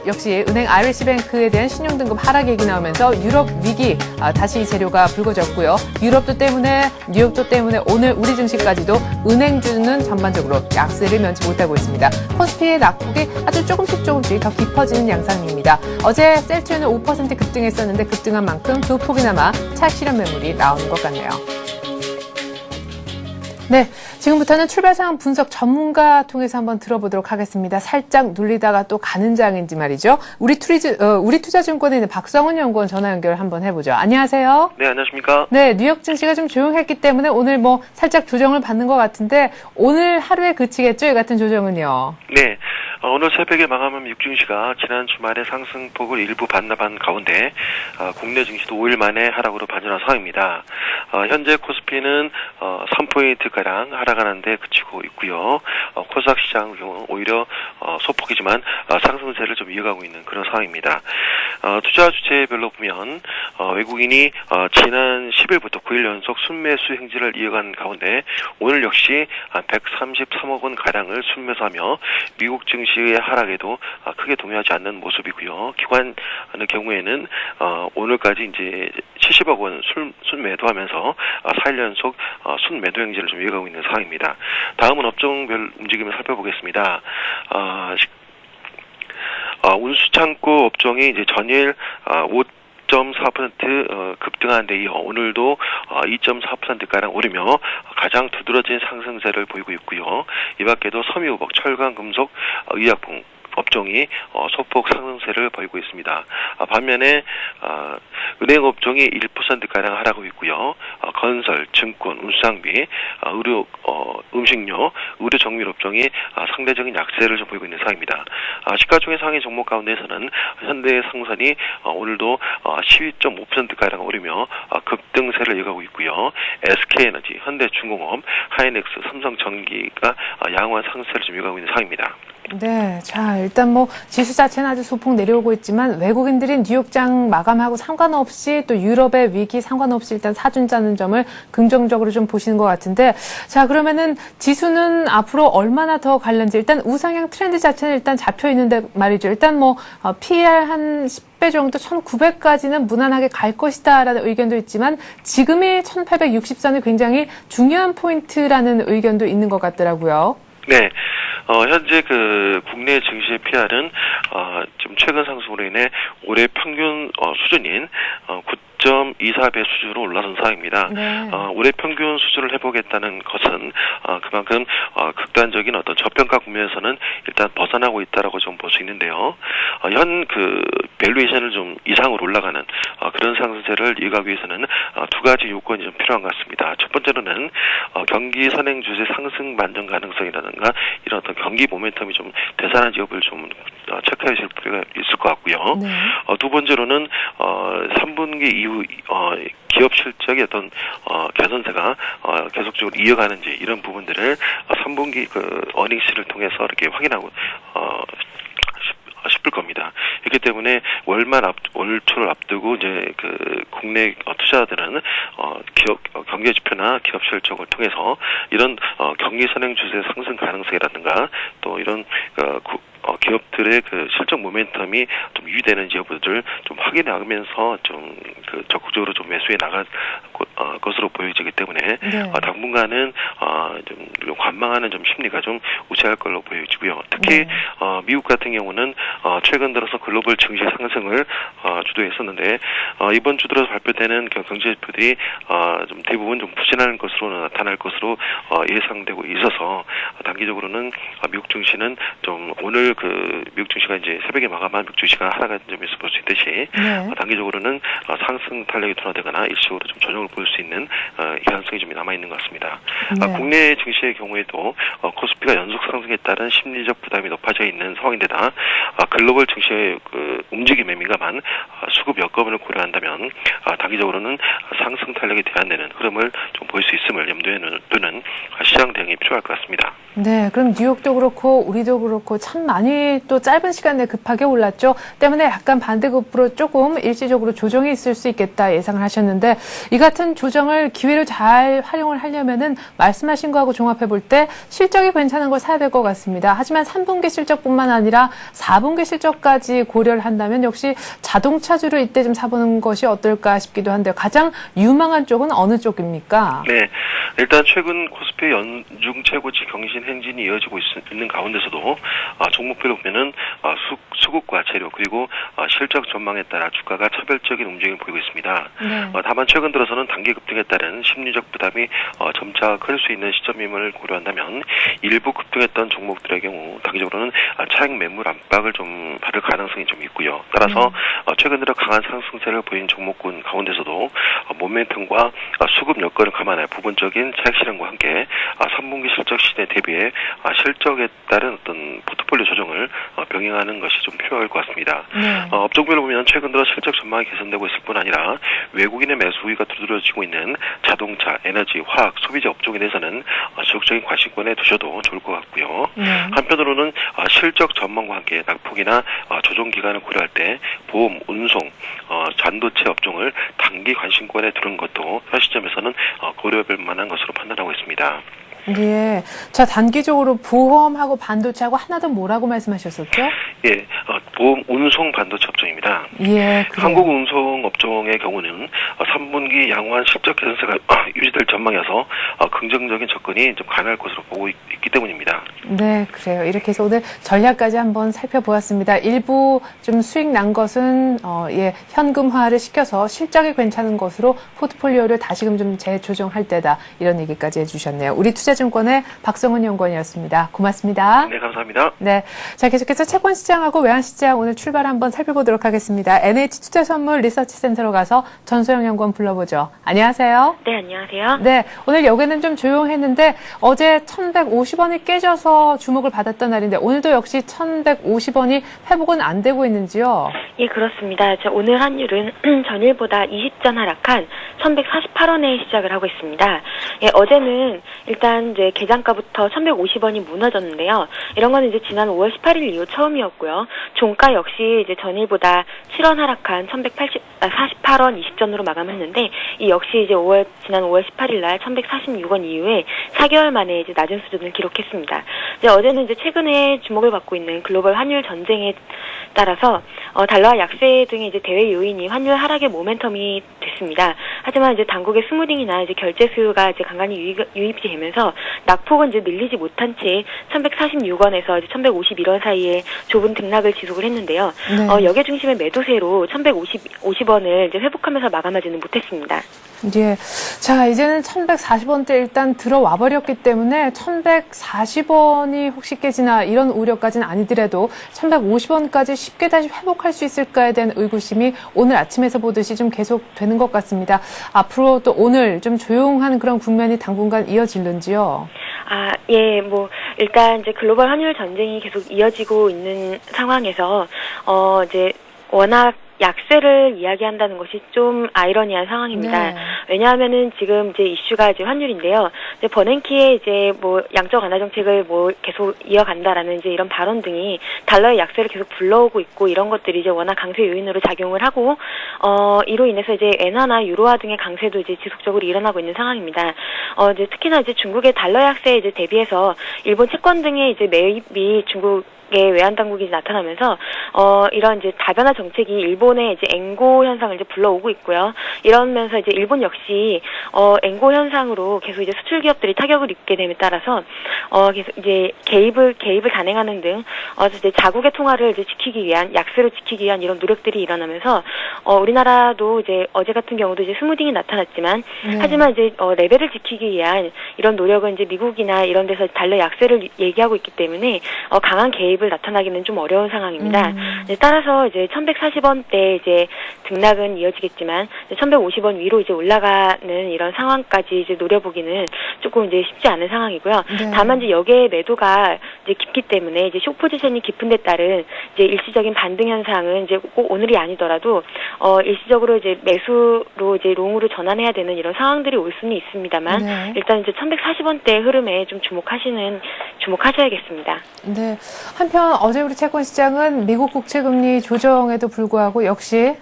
역시 은행 아이리시뱅크에 대한 신용등급 하락 얘기 나오면서 유럽 위기 다시 재료가 불거졌고요. 유럽도 때문에 뉴욕도 때문에 오늘 우리 증시까지도 은행주는 전반적으로 약세를 면치 못하고 있습니다. 코스피의 낙폭이 아주 조금씩 더 깊어지는 양상입니다. 어제 셀트리온은 5% 급등했었는데 급등한 만큼 두 폭이나마 차익 실현 매물이 나오는 것 같네요. 네, 지금부터는 출발 상황 분석 전문가 통해서 한번 들어보도록 하겠습니다. 살짝 눌리다가 또 가는 장인지 말이죠. 우리 투자증권에 있는 박성훈 연구원 전화 연결 한번 해보죠. 안녕하세요.
네, 안녕하십니까.
네, 뉴욕 증시가 좀 조용했기 때문에 오늘 뭐 살짝 조정을 받는 것 같은데 오늘 하루에 그치겠죠? 이 같은 조정은요.
네. 오늘 새벽에 마감한 미국 증시가 지난 주말에 상승폭을 일부 반납한 가운데 국내 증시도 5일 만에 하락으로 반전한 상황입니다. 현재 코스피는 3포인트가량 하락하는데 그치고 있고요. 코스닥 시장 경우는 오히려 소폭이지만 상승세를 좀 이어가고 있는 그런 상황입니다. 투자 주체별로 보면 외국인이 지난 10일부터 9일 연속 순매수 행진을 이어간 가운데 오늘 역시 133억 원 가량을 순매수하며 미국 증시의 하락에도 크게 동요하지 않는 모습이고요. 기관의 경우에는 오늘까지 이제 70억 원 순매도하면서 4일 연속 순매도 행진을 좀 이어가고 있는 상황입니다. 다음은 업종별 움직임을 살펴보겠습니다. 운수창고 업종이 이제 전일 5.4% 급등한 데 이어 오늘도 2.4%가량 오르며 가장 두드러진 상승세를 보이고 있고요. 이 밖에도 섬유우박, 철강, 금속, 의약품 업종이 소폭 상승세를 보이고 있습니다. 반면에 은행 업종이 1%가량 하락하고 있고요. 건설, 증권, 운수장비, 의료, 음식료, 의료 정밀 업종이 상대적인 약세를 좀 보이고 있는 상황입니다. 시가총액 상위 종목 가운데서는 현대상선이 오늘도 12.5%가량 오르며 급등세를 이어가고 있고요. SK에너지, 현대중공업, 하이넥스, 삼성전기가 양호한 상승세를 좀 이어가고 있는 상황입니다.
네, 자 일단 뭐 지수 자체는 아주 소폭 내려오고 있지만 외국인들이 뉴욕장 마감하고 상관없이 또 유럽의 위기 상관없이 일단 사준다는 점을 긍정적으로 좀 보시는 것 같은데, 자 그러면은 지수는 앞으로 얼마나 더 갈는지, 일단 우상향 트렌드 자체는 일단 잡혀 있는데 말이죠. 일단 뭐 PER 한 10배 정도 1900까지는 무난하게 갈 것이다라는 의견도 있지만 지금이 1860선이 굉장히 중요한 포인트라는 의견도 있는 것 같더라고요.
네. 현재 국내 증시의 PR은 좀 최근 상승으로 인해 올해 평균 수준인 9.24배 수준으로 올라선 상황입니다.
네.
올해 평균 수준을 해보겠다는 것은 그만큼 극단적인 어떤 저평가 국면에서는 일단 벗어나고 있다라고 좀 볼 수 있는데요. 현 밸류에이션을 좀 이상으로 올라가는 그런 상승세를 이어가기 위해서는 두 가지 요건이 좀 필요한 것 같습니다. 첫 번째로는 경기 선행 주세 상승 반전 가능성이라든가 이런 어떤 경기 모멘텀이 좀 되살아난 여부를 좀 체크하실 필요가 있을 것 같고요.
네.
두 번째로는 3분기 이후 기업 실적의 어떤 개선세가 계속적으로 이어가는지 이런 부분들을 3분기 어닝시를 통해서 이렇게 확인하고 싶을 겁니다. 그렇기 때문에 월초를 앞두고 이제 국내 투자자들은 기업 경제 지표나 기업 실적을 통해서 이런 경기 선행 추세 상승 가능성이라든가 또 이런 기업들의 실적 모멘텀이 좀 유지되는지 여부를 좀 확인하면서 좀 적극적으로 좀 매수해 나갈 것으로 보여지기 때문에
네.
당분간은 좀 관망하는 좀 심리가 좀 우세할 걸로 보여지고요. 특히 미국 같은 경우는 최근 들어서 글로벌 증시 상승을 주도했었는데 이번 주 들어서 발표되는 경제 지표들이 좀 대부분 좀 부진하는 것으로 나타날 것으로 예상되고 있어서 단기적으로는 미국 증시는 좀 오늘 미국 증시가 이제 새벽에 마감한 미국 증시가 하락한 점에서 볼 수 있듯이 단기적으로는 상승 탄력이 둔화되거나 일시적으로 좀 조정을 보일 수 있는 가능성이 좀 남아 있는 것 같습니다.
네.
국내 증시의 경우에도 코스피가 연속 상승에 따른 심리적 부담이 높아져 있는 상황인데다 글로벌 증시의 움직임에 민감한 수급 여건을 고려한다면 단기적으로는 상승 탄력이 대안되는 흐름을 좀 보일 수 있음을 염두에 두는 시장 대응이 필요할 것 같습니다.
네, 그럼 뉴욕도 그렇고 우리도 그렇고 참 많이 또 짧은 시간 내에 급하게 올랐죠. 때문에 약간 반대급부로 조금 일시적으로 조정이 있을 수 있겠다 예상을 하셨는데, 이 같은 조정을 기회로 잘 활용을 하려면은 말씀하신 거하고 종합해 볼 때 실적이 괜찮은 걸 사야 될 것 같습니다. 하지만 3분기 실적뿐만 아니라 4분기 실적까지 고려를 한다면 역시 자동차주를 이때 좀 사보는 것이 어떨까 싶기도 한데요. 가장 유망한 쪽은 어느 쪽입니까?
네, 일단 최근 코스피 연중 최고치 경신 행진이 이어지고 있는 가운데서도 종목별로 보면은 수급과 재료 그리고 실적 전망에 따라 주가가 차별적인 움직임을 보이고 있습니다.
네.
다만 최근 들어서는 단기 급등에 따른 심리적 부담이 점차 클 수 있는 시점임을 고려한다면 일부 급등했던 종목들의 경우 단기적으로는 차익 매물 압박을 좀 받을 가능성이 좀 있고요. 따라서 최근 들어 강한 상승세를 보인 종목군 가운데서도 모멘텀과 수급 여건을 감안해 부분적인 차익 실현과 함께 3분기 실적 시대 대비해 실적에 따른 어떤 포트폴리오 조정을 병행하는 것이 좀 필요할 것 같습니다.
네.
업종별로 보면 최근 들어 실적 전망이 개선되고 있을 뿐 아니라 외국인의 매수 우위가 두드러지고 있는 자동차, 에너지, 화학, 소비재 업종에 대해서는 지속적인 관심권에 두셔도 좋을 것 같고요. 한편으로는 실적 전망과 함께 낙폭이나 조정 기간을 고려할 때 보험, 운송, 반도체 업종을 단기 관심권에 두는 것도 현 시점에서는 고려해볼 만한 것으로 판단하고 있습니다.
예. 자, 단기적으로 보험하고 반도체하고 하나 더 뭐라고 말씀하셨었죠?
예, 보험, 운송, 반도체 업종입니다. 있습니다.
예, 그래요.
항공운송 업종의 경우는 3분기 양호한 실적 개선세가 유지될 전망이어서 긍정적인 접근이 좀 가능할 것으로 보고 있기 때문입니다.
네, 그래요. 이렇게 해서 오늘 전략까지 한번 살펴보았습니다. 일부 좀 수익 난 것은 현금화를 시켜서 실적이 괜찮은 것으로 포트폴리오를 다시금 좀 재조정할 때다. 이런 얘기까지 해주셨네요. 우리 투자증권의 박성은 연구원이었습니다. 고맙습니다.
네, 감사합니다.
네, 자 계속해서 채권 시장하고 외환 시장 오늘 출발 한번 살펴보도록 하겠습니다. NH투자선물 리서치센터로 가서 전소영 연구원 불러보죠. 안녕하세요.
네, 안녕하세요.
네, 오늘 여기는 좀 조용했는데 어제 1,150원이 깨져서 주목을 받았던 날인데 오늘도 역시 1,150원이 회복은 안 되고 있는지요?
예, 그렇습니다. 오늘 환율은 전일보다 20전 하락한 1,148원에 시작을 하고 있습니다. 예, 어제는 일단 이제 개장가부터 1,150원이 무너졌는데요. 이런 거는 이제 지난 5월 18일 이후 처음이었고요. 종가 역시 이제 전일보다 7원 하락한 1,148원 20전으로 마감했는데 이 역시 이제 지난 5월 18일 날 1,146원 이후에 4개월 만에 이제 낮은 수준을 기록했습니다. 이제 어제는 이제 최근에 주목을 받고 있는 글로벌 환율 전쟁에 따라서 달러와 약세 등의 이제 대외 요인이 환율 하락의 모멘텀이 됐습니다. 하지만 이제 당국의 스무딩이나 이제 결제 수요가 이제 간간히 유입이 되면서 낙폭은 이제 늘리지 못한 채 1,146원에서 이제 1,151원 사이에 좁은 등락을 지속을 했는데요.
네.
역의 중심의 매도세로 1,150원을 이제 회복하면서 마감하지는 못했습니다.
예. 자, 이제는 1,140원대 일단 들어와 버렸기 때문에 1,140원이 혹시 깨지나 이런 우려까지는 아니더라도 1,150원까지 쉽게 다시 회복할 수 있을까에 대한 의구심이 오늘 아침에서 보듯이 좀 계속 되는 것 같습니다. 앞으로 또 오늘 좀 조용한 그런 국면이 당분간 이어질는지요?
예, 일단 이제 글로벌 환율 전쟁이 계속 이어지고 있는 상황에서, 이제 워낙 약세를 이야기한다는 것이 좀 아이러니한 상황입니다.
네.
왜냐하면은 지금 이제 이슈가 이제 환율인데요. 이제 버냉키의 이제 양적 완화 정책을 계속 이어간다라는 이제 이런 발언 등이 달러의 약세를 계속 불러오고 있고 이런 것들이 이제 워낙 강세 요인으로 작용을 하고 이로 인해서 이제 엔화나 유로화 등의 강세도 이제 지속적으로 일어나고 있는 상황입니다. 이제 특히나 이제 중국의 달러 약세에 이제 대비해서 일본 채권 등의 이제 매입이 외환 당국이 나타나면서 이런 이제 다변화 정책이 일본의 이제 엔고 현상을 이제 불러오고 있고요. 이러면서 이제 일본 역시 엔고 현상으로 계속 이제 수출 기업들이 타격을 입게 됨에 따라서 계속 이제 개입을 단행하는 등 이제 자국의 통화를 이제 지키기 위한 약세로 지키기 위한 이런 노력들이 일어나면서 우리나라도 이제 어제 같은 경우도 이제 스무딩이 나타났지만 하지만 이제 레벨을 지키기 위한 이런 노력은 이제 미국이나 이런 데서 달러 약세를 얘기하고 있기 때문에 강한 개입 나타나기는 좀 어려운 상황입니다. 따라서 이제 1,140원대 이제 등락은 이어지겠지만 1,150원 위로 이제 올라가는 이런 상황까지 이제 노려보기는 조금 이제 쉽지 않은 상황이고요.
네. 다만
이제 여기에 매도가 이제 깊기 때문에 이제 쇼 포지션이 깊은 데 따른 이제 일시적인 반등 현상은 이제 꼭 오늘이 아니더라도 일시적으로 이제 매수로 이제 롱으로 전환해야 되는 이런 상황들이 올 수는 있습니다만 일단 이제 1,140원대 흐름에 좀 주목하셔야겠습니다.
네. 한편 어제 우리 채권 시장은 미국 국채금리 조정에도 불구하고 역시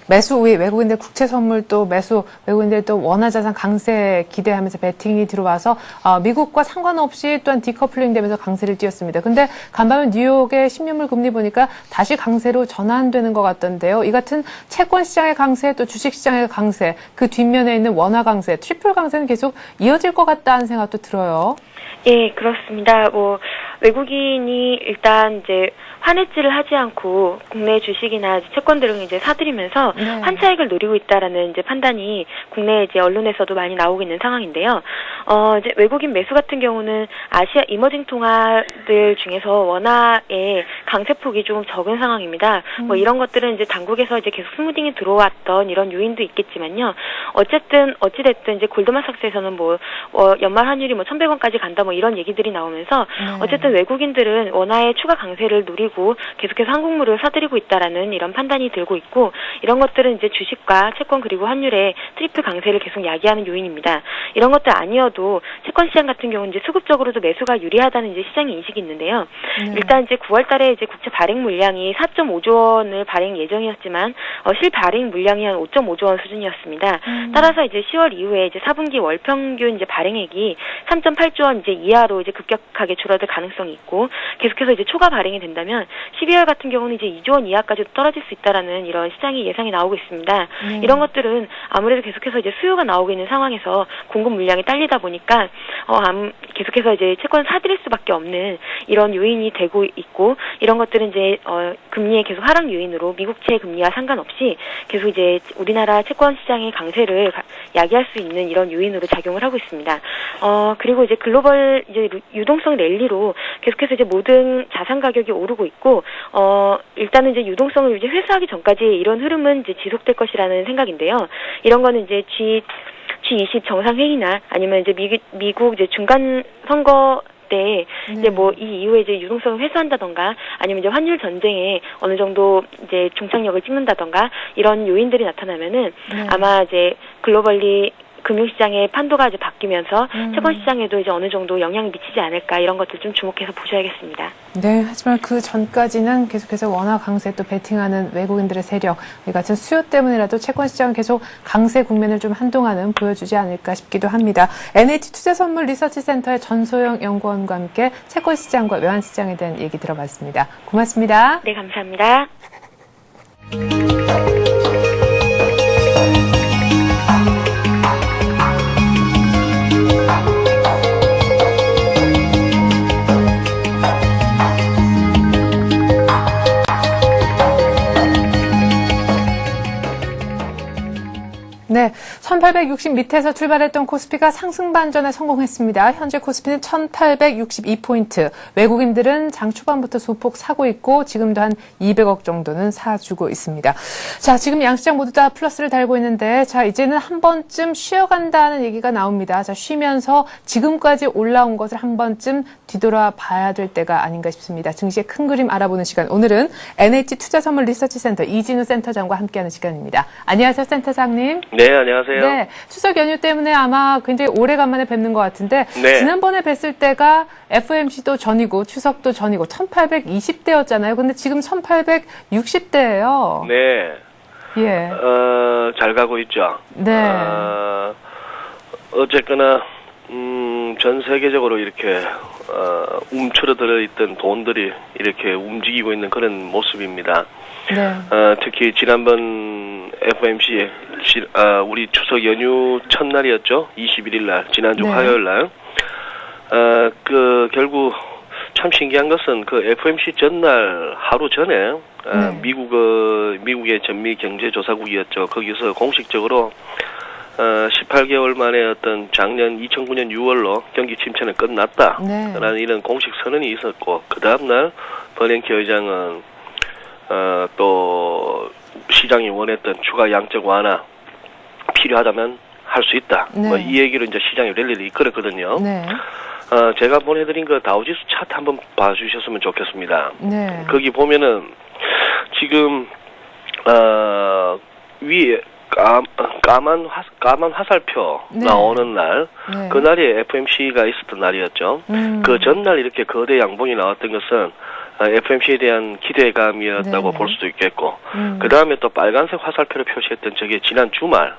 매수 우위 외국인들 국채 선물 또 매수 외국인들 또 원화 자산 강세 기대하면서 베팅이 들어와서 미국과 상관없이 또한 디커플링 되면서 강세를 띄었습니다. 근데 간밤에 뉴욕의 10년물 금리 보니까 다시 강세로 전환되는 것 같던데요. 이 같은 채권 시장의 강세 또 주식 시장의 강세 그 뒷면에 있는 원화 강세 트리플 강세는 계속 이어질 것 같다는 생각도 들어요.
예, 그렇습니다. 외국인이 일단 이제 환해지를 하지 않고 국내 주식이나 채권들을 이제 사들이면서 환차익을 노리고 있다라는 이제 판단이 국내 이제 언론에서도 많이 나오고 있는 상황인데요. 이제 외국인 매수 같은 경우는 아시아 이머징 통화들 중에서 원화의 강세폭이 조금 적은 상황입니다. 이런 것들은 이제 당국에서 이제 계속 스무딩이 들어왔던 이런 요인도 있겠지만요. 어찌됐든 이제 골드만삭스에서는 연말 환율이 1,100원까지 간다 이런 얘기들이 나오면서 어쨌든 외국인들은 원화의 추가 강세를 노리고 계속해서 한국물을 사들이고 있다라는 이런 판단이 들고 있고 이런 것들은 이제 주식과 채권 그리고 환율의 트리플 강세를 계속 야기하는 요인입니다. 이런 것들 아니어도 채권 시장 같은 경우는 이제 수급적으로도 매수가 유리하다는 이제 시장의 인식이 있는데요. 일단 이제 9월달에 이제 국채 발행 물량이 4.5조 원을 발행 예정이었지만 실 발행 물량이 한 5.5조 원 수준이었습니다. 따라서 이제 10월 이후에 이제 4분기 월 평균 이제 발행액이 3.8조 원 이제 이하로 이제 급격하게 줄어들 가능성이 있고 계속해서 이제 초과 발행이 된다면 12월 같은 경우는 이제 2조 원 이하까지도 떨어질 수 있다라는 이런 시장의 예상이 나오고 있습니다. 이런 것들은 아무래도 계속해서 이제 수요가 나오고 있는 상황에서 공급 물량이 딸리다 보니까 계속해서 이제 채권을 사들일 수밖에 없는 이런 요인이 되고 있고 이런 것들은 이제 금리의 계속 하락 요인으로 미국채 금리와 상관없이 계속 이제 우리나라 채권 시장의 강세를 야기할 수 있는 이런 요인으로 작용을 하고 있습니다. 그리고 이제 글로벌 이제 유동성 랠리로 계속해서 이제 모든 자산 가격이 오르고 있고 일단은 이제 유동성을 이제 회수하기 전까지 이런 흐름은 이제 지속될 것이라는 생각인데요. 이런 거는 이제 G20 정상회의나 아니면 이제 미국 이제 중간 선거 때 이제 뭐 이 이후에 이제 유동성을 회수한다던가 아니면 이제 환율 전쟁에 어느 정도 이제 종착역을 찍는다던가 이런 요인들이 나타나면은 아마 이제 글로벌리 금융시장의 판도가 이제 바뀌면서 채권시장에도 이제 어느 정도 영향이 미치지 않을까 이런 것들 좀 주목해서 보셔야겠습니다.
네, 하지만 그 전까지는 계속해서 원화 강세 또 베팅하는 외국인들의 세력, 이 같은 수요 때문이라도 채권시장은 계속 강세 국면을 좀 한동안은 보여주지 않을까 싶기도 합니다. NH투자선물 리서치센터의 전소영 연구원과 함께 채권시장과 외환시장에 대한 얘기 들어봤습니다. 고맙습니다.
네, 감사합니다.
네, 1860 밑에서 출발했던 코스피가 상승 반전에 성공했습니다. 현재 코스피는 1862포인트. 외국인들은 장 초반부터 소폭 사고 있고 지금도 한 200억 정도는 사주고 있습니다. 자, 지금 양시장 모두 다 플러스를 달고 있는데 자, 이제는 한 번쯤 쉬어간다는 얘기가 나옵니다. 자, 쉬면서 지금까지 올라온 것을 한 번쯤 뒤돌아 봐야 될 때가 아닌가 싶습니다. 증시의 큰 그림 알아보는 시간. 오늘은 NH투자선물 리서치센터 이진우 센터장과 함께하는 시간입니다. 안녕하세요, 센터장님.
네, 안녕하세요.
네, 추석 연휴 때문에 아마 굉장히 오래간만에 뵙는 것 같은데
네.
지난번에 뵀을 때가 FOMC도 전이고 추석도 전이고 1820대였잖아요. 근데 지금 1860대예요.
네.
예.
잘 가고 있죠.
네.
어쨌거나 전 세계적으로 이렇게 움츠러들어 있던 돈들이 이렇게 움직이고 있는 그런 모습입니다.
네.
특히 지난번 FOMC 우리 추석 연휴 첫날이었죠. 21일 날, 지난주
네.
화요일 날. 결국 참 신기한 것은 그 FOMC 전날 하루 전에
네.
미국의 전미 경제조사국이었죠. 거기서 공식적으로 18개월 만에 어떤 작년 2009년 6월로 경기 침체는 끝났다.
네.
라는 이런 공식 선언이 있었고, 그 다음날 버냉키 의장은 또 시장이 원했던 추가 양적 완화 필요하다면 할 수 있다.
네.
뭐 이 얘기로 이제 시장의 랠리를 이끌었거든요.
네.
제가 보내드린 그 다우지수 차트 한번 봐주셨으면 좋겠습니다.
네.
거기 보면은 지금 위에 까만 화살표
네.
나오는 날,
네.
그날이 FOMC가 있었던 날이었죠. 그 전날 이렇게 거대 양봉이 나왔던 것은 FOMC에 대한 기대감이었다고
네.
볼 수도 있겠고, 그 다음에 또 빨간색 화살표를 표시했던 저게 지난 주말,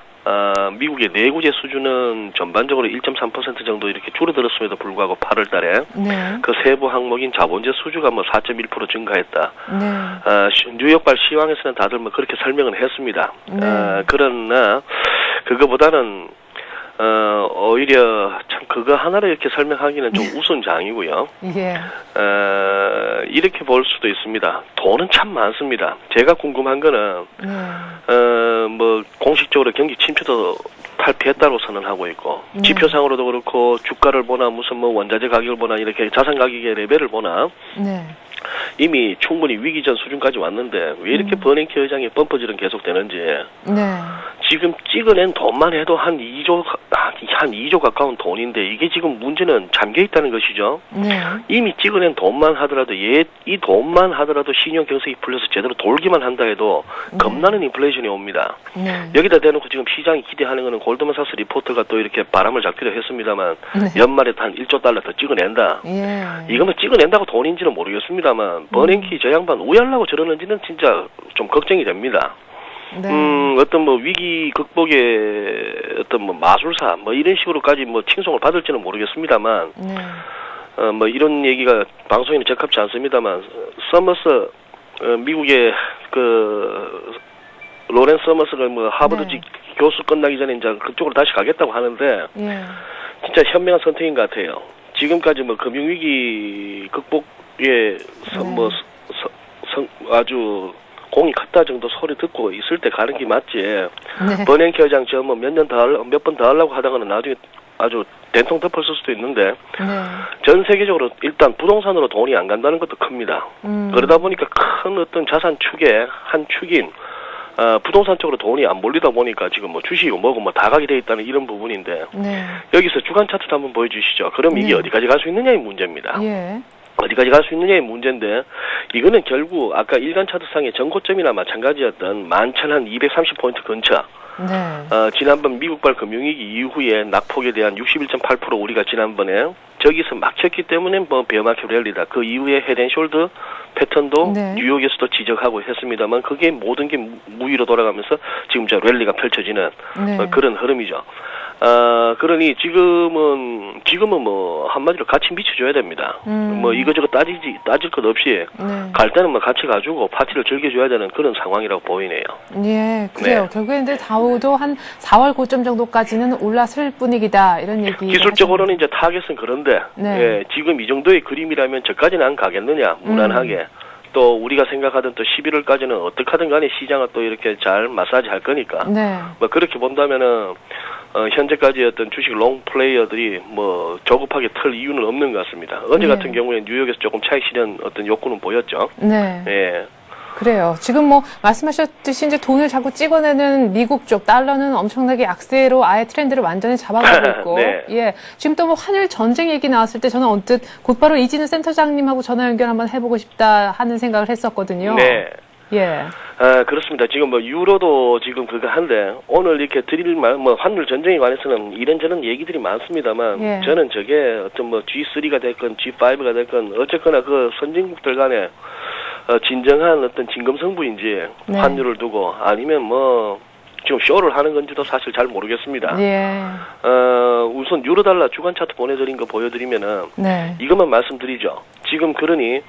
미국의 내구재 수준은 전반적으로 1.3% 정도 이렇게 줄어들었음에도 불구하고 8월 달에
네.
그 세부 항목인 자본재 수주가 뭐 4.1% 증가했다.
네.
뉴욕발 시황에서는 다들 뭐 그렇게 설명을 했습니다.
네.
그러나 그거보다는 오히려 참 그거 하나를 이렇게 설명하기는 좀 우선장이고요.
예.
이렇게 볼 수도 있습니다. 돈은 참 많습니다. 제가 궁금한 거는 뭐 공식적으로 경기 침체도 탈피했다고 선언하고 있고, 지표상으로도 그렇고 주가를 보나 무슨 뭐 원자재 가격을 보나 이렇게 자산 가격의 레벨을 보나
네.
이미 충분히 위기 전 수준까지 왔는데 왜 이렇게 버냉키 의장의 범퍼질은 계속되는지.
네.
지금 찍어낸 돈만 해도 한 2조 한 2조 가까운 돈인데 이게 지금 문제는 잠겨 있다는 것이죠.
네.
이미 찍어낸 돈만 하더라도 이 돈만 하더라도 신용 경색이 풀려서 제대로 돌기만 한다 해도 겁나는 인플레이션이 옵니다.
네.
여기다 대놓고 지금 시장이 기대하는 거는 골드만삭스 리포트가 또 이렇게 바람을 잡기도 했습니다만
네.
연말에 한 1조 달러 더 찍어낸다.
예.
이거 뭐 찍어낸다고 돈인지는 모르겠습니다만 버냉키 저 양반 오해하려고 저러는지는 진짜 좀 걱정이 됩니다.
네.
어떤 뭐 위기 극복의 어떤 뭐 마술사 뭐 이런 식으로까지 뭐 칭송을 받을지는 모르겠습니다만
네.
뭐 이런 얘기가 방송에는 적합치 않습니다만 서머스 미국의 그 로렌 서머스가 뭐 하버드
네.
교수 끝나기 전에 이제 그쪽으로 다시 가겠다고 하는데
예.
진짜 현명한 선택인 것 같아요. 지금까지 뭐 금융위기 극복에 아주 공이 컸다 정도 소리 듣고 있을 때 가는 게 맞지.
네.
버냉키 회장 저 뭐 몇 번 더 하려고 하다가는 나중에 아주 된통 덮었을 수도 있는데
네.
전 세계적으로 일단 부동산으로 돈이 안 간다는 것도 큽니다. 그러다 보니까 큰 어떤 자산 축의 한 축인 부동산 쪽으로 돈이 안 몰리다 보니까 지금 뭐 주식이고 뭐고 뭐 다 가게 돼 있다는 이런 부분인데
네.
여기서 주간 차트도 한번 보여주시죠. 그럼 이게
네.
어디까지 갈 수 있느냐의 문제입니다.
예.
어디까지 갈 수 있느냐의 문제인데 이거는 결국 아까 일간 차트상의 전고점이나 마찬가지였던 11,230포인트 근처
네.
지난번 미국발 금융위기 이후에 낙폭에 대한 61.8% 우리가 지난번에 저기서 막 쳤기 때문에 뭐 베어마켓 랠리다. 그 이후에 헤드앤숄더 패턴도
네.
뉴욕에서도 지적하고 했습니다만 그게 모든 게 무위로 돌아가면서 지금 저 랠리가 펼쳐지는
네.
그런 흐름이죠. 그러니 지금은 뭐 한마디로 같이 미쳐줘야 됩니다. 뭐 이거저거 따질 것 없이
네.
갈 때는 뭐 같이 가지고 파티를 즐겨줘야 되는 그런 상황이라고 보이네요.
예, 그래요.
네.
결국에 이제 다우도 한 4월 고점 정도까지는 올라설 분위기다 이런 얘기.
기술적으로는 이제 타겟은 그런데
네.
예, 지금 이 정도의 그림이라면 저까지는 안 가겠느냐 무난하게. 또 우리가 생각하던 또 11월까지는 어떻게 하든 간에 시장을 또 이렇게 잘 마사지 할 거니까.
네.
뭐 그렇게 본다면은 현재까지 어떤 주식 롱 플레이어들이 뭐 조급하게 틀 이유는 없는 것 같습니다. 어제
네.
같은 경우에 뉴욕에서 조금 차익 실현 어떤 욕구는 보였죠.
네.
예.
그래요. 지금 뭐 말씀하셨듯이 이제 돈을 자꾸 찍어내는 미국 쪽 달러는 엄청나게 약세로 아예 트렌드를 완전히 잡아가고 있고,
네.
예. 지금 또 뭐 환율 전쟁 얘기 나왔을 때 저는 언뜻 곧바로 이진우 센터장님하고 전화 연결 한번 해보고 싶다 하는 생각을 했었거든요.
네.
예.
그렇습니다. 지금 뭐 유로도 지금 그거 한데 오늘 이렇게 드릴 뭐 환율 전쟁에 관해서는 이런저런 얘기들이 많습니다만
예.
저는 저게 어떤 뭐 G3가 됐건 G5가 됐건 어쨌거나 그 선진국들 간에 진정한 어떤 진검승부인지
네.
환율을 두고 아니면 뭐 지금 쇼를 하는 건지도 사실 잘 모르겠습니다.
예.
우선 유로달러 주간 차트 보내드린 거 보여드리면은
네.
이것만 말씀드리죠. 지금 그러니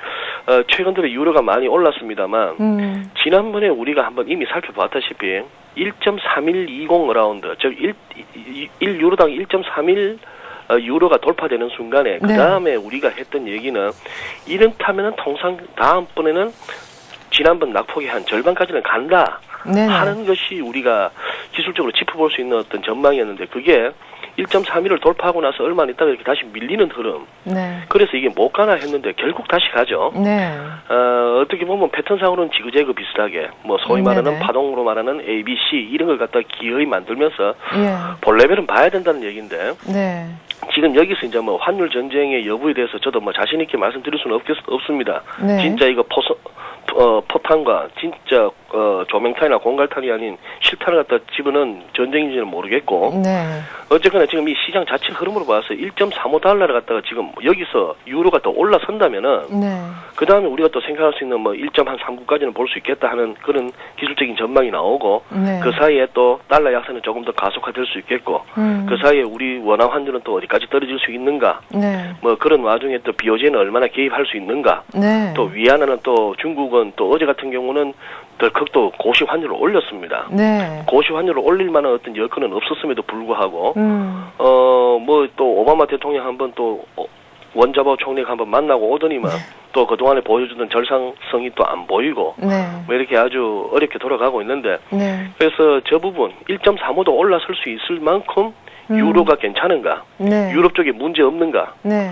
최근 들어 유로가 많이 올랐습니다만 지난번에 우리가 한번 이미 살펴봤다시피 1.3120 어라운드 즉 1유로당 1.31 유로가 돌파되는 순간에 그 다음에 우리가 했던 얘기는 이렇다면은 통상 다음번에는 지난번 낙폭의 한 절반까지는 간다
네네.
하는 것이 우리가 기술적으로 짚어볼 수 있는 어떤 전망이었는데 그게 1.31을 돌파하고 나서 얼마 안 있다가 이렇게 다시 밀리는 흐름.
네.
그래서 이게 못 가나 했는데 결국 다시 가죠.
네.
어떻게 보면 패턴상으로는 지그재그 비슷하게 뭐 소위 말하는
네네.
파동으로 말하는 A, B, C 이런 걸 갖다 기어이 만들면서
예.
볼 레벨은 봐야 된다는 얘기인데
네.
지금 여기서 이제 뭐 환율 전쟁의 여부에 대해서 저도 뭐 자신 있게 말씀드릴 수는 없습니다.
네.
진짜 이거 포탄과 진짜 조명탄이나 공갈탄이 아닌 실탄을 갖다 집어넣은 전쟁인지는 모르겠고
네.
어쨌거나 지금 이 시장 자체 흐름으로 봐서 1.35달러를 갖다가 지금 여기서 유로가 더 올라선다면은
네.
그 다음에 우리가 또 생각할 수 있는 뭐 1.39까지는 볼 수 있겠다 하는 그런 기술적인 전망이 나오고
네.
그 사이에 또 달러 약세는 조금 더 가속화될 수 있겠고 그 사이에 우리 원화 환율은 또 어디까지 떨어질 수 있는가
네.
뭐 그런 와중에 또 BOJ는 얼마나 개입할 수 있는가
네.
또 위안화는 또 중국은 또 어제 같은 경우는 덜컥 고시 환율을 올렸습니다.
네.
고시 환율을 올릴 만한 어떤 여건은 없었음에도 불구하고 뭐 또 오바마 대통령 한번 또 원자보 총리가 한번 만나고 오더니만 또 그동안에 보여주던 절상성이 또 안 보이고
네.
뭐 이렇게 아주 어렵게 돌아가고 있는데
네.
그래서 저 부분 1.35도 올라설 수 있을 만큼 유로가 괜찮은가?
네.
유럽 쪽에 문제 없는가?
네.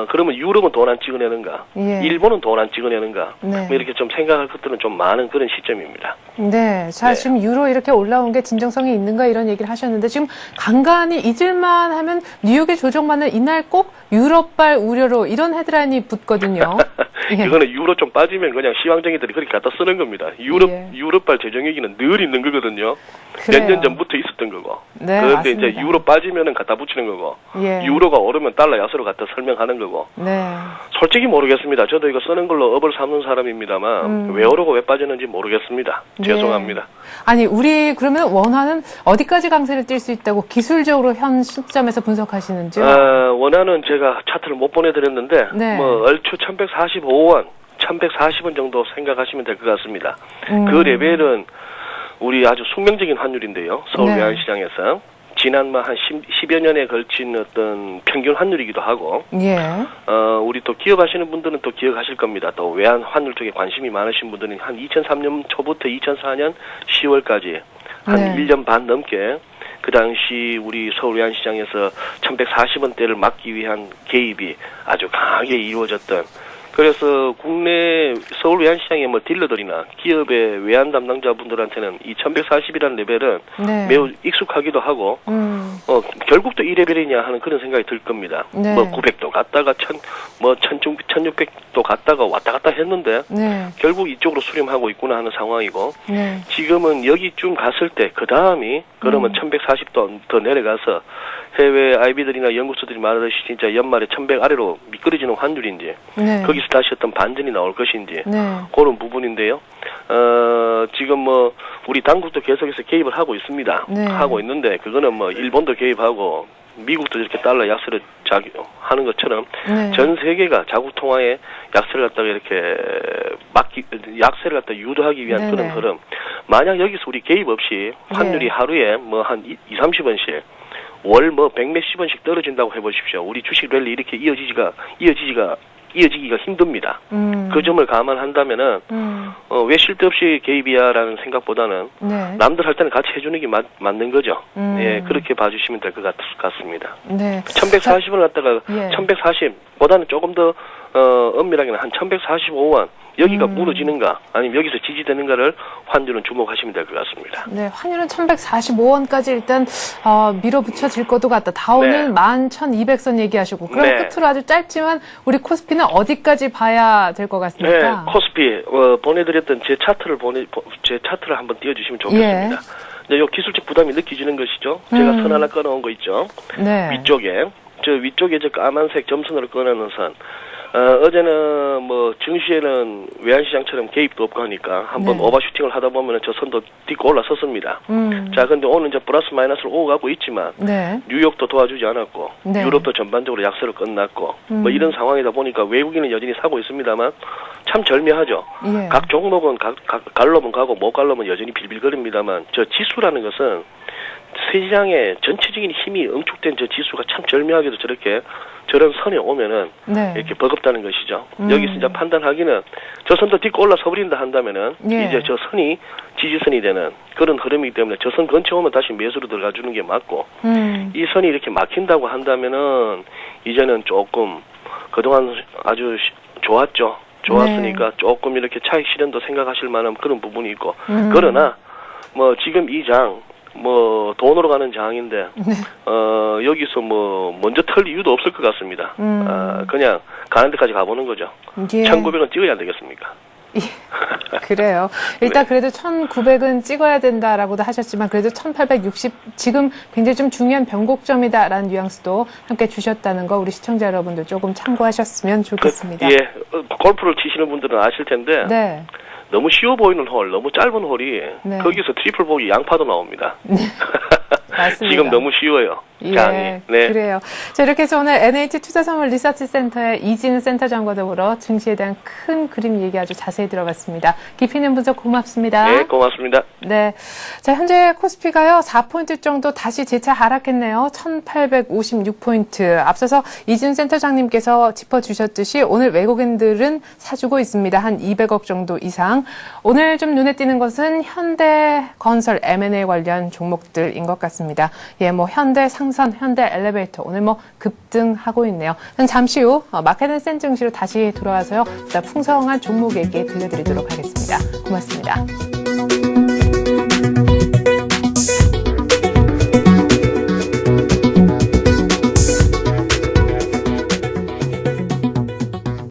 그러면 유럽은 돈 안 찍어내는가?
예.
일본은 돈 안 찍어내는가?
네.
뭐 이렇게 좀 생각할 것들은 좀 많은 그런 시점입니다.
네. 자,
네.
지금 유로 이렇게 올라온 게 진정성이 있는가 이런 얘기를 하셨는데 지금 간간히 잊을만 하면 뉴욕의 조정만을 이날 꼭 유럽발 우려로 이런 헤드라인이 붙거든요. 예.
그거는 유로 좀 빠지면 그냥 시황쟁이들이 그렇게 갖다 쓰는 겁니다. 유럽발 재정얘기는 늘 있는 거거든요. 몇 년 전부터 있었던 거고.
네,
그런데
맞습니다.
이제 유로 빠지면은 갖다 붙이는 거고.
예.
유로가 오르면 달러 약세로 갖다 설명하는 거고.
네.
솔직히 모르겠습니다. 저도 이거 쓰는 걸로 업을 삼는 사람입니다만 왜 오르고 왜 빠졌는지 모르겠습니다.
네.
죄송합니다.
아니, 우리 그러면 원화는 어디까지 강세를 띌 수 있다고 기술적으로 현 시점에서 분석하시는지요?
원화는 제가 차트를 못 보내드렸는데
네.
뭐 얼추 1145원, 1140원 정도 생각하시면 될 것 같습니다. 그 레벨은 우리 아주 숙명적인 환율인데요. 서울
네.
외환시장에서 지난 한 10여 년에 걸친 어떤 평균 환율이기도 하고
예.
우리 또 기업하시는 분들은 또 기억하실 겁니다. 또 외환 환율 쪽에 관심이 많으신 분들은 한 2003년 초부터 2004년 10월까지 한
네.
1년 반 넘게 그 당시 우리 서울 외환시장에서 1140원대를 막기 위한 개입이 아주 강하게 이루어졌던, 그래서 국내 서울 외환시장의 뭐 딜러들이나 기업의 외환 담당자분들한테는 이 1140이라는 레벨은
네.
매우 익숙하기도 하고 결국 또 이 레벨이냐 하는 그런 생각이 들 겁니다.
네.
뭐 900도 갔다가 1600도 갔다가 왔다 갔다 했는데
네.
결국 이쪽으로 수렴하고 있구나 하는 상황이고,
네.
지금은 여기쯤 갔을 때 그 다음이 그러면 1140도 더 내려가서 해외 IB들이나 연구소들이 말하듯이 진짜 연말에 1100 아래로 미끄러지는 환율인지
네.
거기서 다시 어떤 반전이 나올 것인지
네.
그런 부분인데요. 지금 뭐 우리 당국도 계속해서 개입을 하고 있습니다.
네.
하고 있는데 그거는 뭐 일본도 개입하고 미국도 이렇게 달러 약세를 하는 것처럼
네.
전 세계가 자국 통화에 약세를 갖다가 이렇게 약세를 갖다 유도하기 위한
네네.
그런 흐름. 만약 여기서 우리 개입 없이 환율이
네.
하루에 뭐 한 30원씩 월 뭐 100몇십 원씩 떨어진다고 해보십시오. 우리 주식 랠리 이렇게 이어지기가 힘듭니다. 그 점을 감안한다면은 왜 쓸데없이 개입이야라는 생각보다는
네.
남들 할 때는 같이 해주는 게 맞는 거죠. 예, 그렇게 봐주시면 될 것 같습니다.
네.
1140을 갖다가
예.
1140보다는 조금 더 엄밀하게는 한 1145원 여기가 무너지는가 아니면 여기서 지지되는가를 환율은 주목하시면 될 것 같습니다.
네, 환율은 1145원까지 일단 밀어붙여질 것도 같다. 다우는
네.
11,200선 얘기하시고 그럼
네.
끝으로 아주 짧지만 우리 코스피는 어디까지 봐야 될 것
네,
같습니까?
코스피 보내드렸던 제 차트를 한번 띄워주시면 좋겠습니다. 네, 요 기술적 부담이 느껴지는 것이죠. 제가 선 하나 끊어온 거 있죠.
네.
위쪽에 저 까만색 점선으로 끊어놓은 선. 어제는 뭐 증시에는 외환시장처럼 개입도 없고 하니까 한번
네.
오버슈팅을 하다 보면 저 선도 딛고 올라섰습니다. 자, 근데 오늘 이제 플러스 마이너스를 오고 가고 있지만
네.
뉴욕도 도와주지 않았고
네.
유럽도 전반적으로 약세로 끝났고 뭐 이런 상황이다 보니까 외국인은 여전히 사고 있습니다만 참 절묘하죠.
예.
각 종목은 갈로면 가고 못 갈로면 여전히 빌빌거립니다만 저 지수라는 것은 시장의 전체적인 힘이 응축된 저 지수가 참 절묘하게도 저런 선에 오면은
네.
이렇게 버겁다는 것이죠. 여기서 이제 판단하기는 저 선도 딛고 올라서 버린다 한다면은
예.
이제 저 선이 지지선이 되는 그런 흐름이기 때문에 저 선 근처 오면 다시 매수로 들어가 주는 게 맞고 이 선이 이렇게 막힌다고 한다면은 이제는 조금 그동안 아주 좋았죠. 좋았으니까
네.
조금 이렇게 차익 실현도 생각하실 만한 그런 부분이 있고 그러나 뭐 지금 이 장 뭐 돈으로 가는 장인데
네.
여기서 뭐 먼저 털 이유도 없을 것 같습니다. 그냥 가는 데까지 가보는 거죠.
예.
1900원 찍어야 안 되겠습니까?
그래요. 일단
네.
그래도 1900은 찍어야 된다라고도 하셨지만 그래도 1860 지금 굉장히 좀 중요한 변곡점이다라는 뉘앙스도 함께 주셨다는 거 우리 시청자 여러분들 조금 참고하셨으면 좋겠습니다.
골프를 치시는 분들은 아실 텐데
네.
너무 쉬워 보이는 홀, 너무 짧은 홀이
네.
거기서 트리플 보기 양파도 나옵니다.
맞습니다.
지금 너무 쉬워요.
예,
장이. 네.
그래요. 자, 이렇게 해서 오늘 NH투자선물 리서치센터의 이진우 센터장과 더불어 증시에 대한 큰 그림 얘기 아주 자세히 들어봤습니다. 깊이 있는 분석 고맙습니다.
네, 고맙습니다.
네. 자, 현재 코스피가요, 4포인트 정도 다시 재차 하락했네요. 1856포인트. 앞서서 이진우 센터장님께서 짚어주셨듯이 오늘 외국인들은 사주고 있습니다. 한 200억 정도 이상. 오늘 좀 눈에 띄는 것은 현대건설 M&A 관련 종목들인 것 같습니다. 예, 뭐 현대 상 삼성생선, 현대엘리베이터 오늘 급등하고 있네요. 잠시 후 마켓앤센 증시로 다시 돌아와서요. 풍성한 종목 얘기 들려드리도록 하겠습니다. 고맙습니다.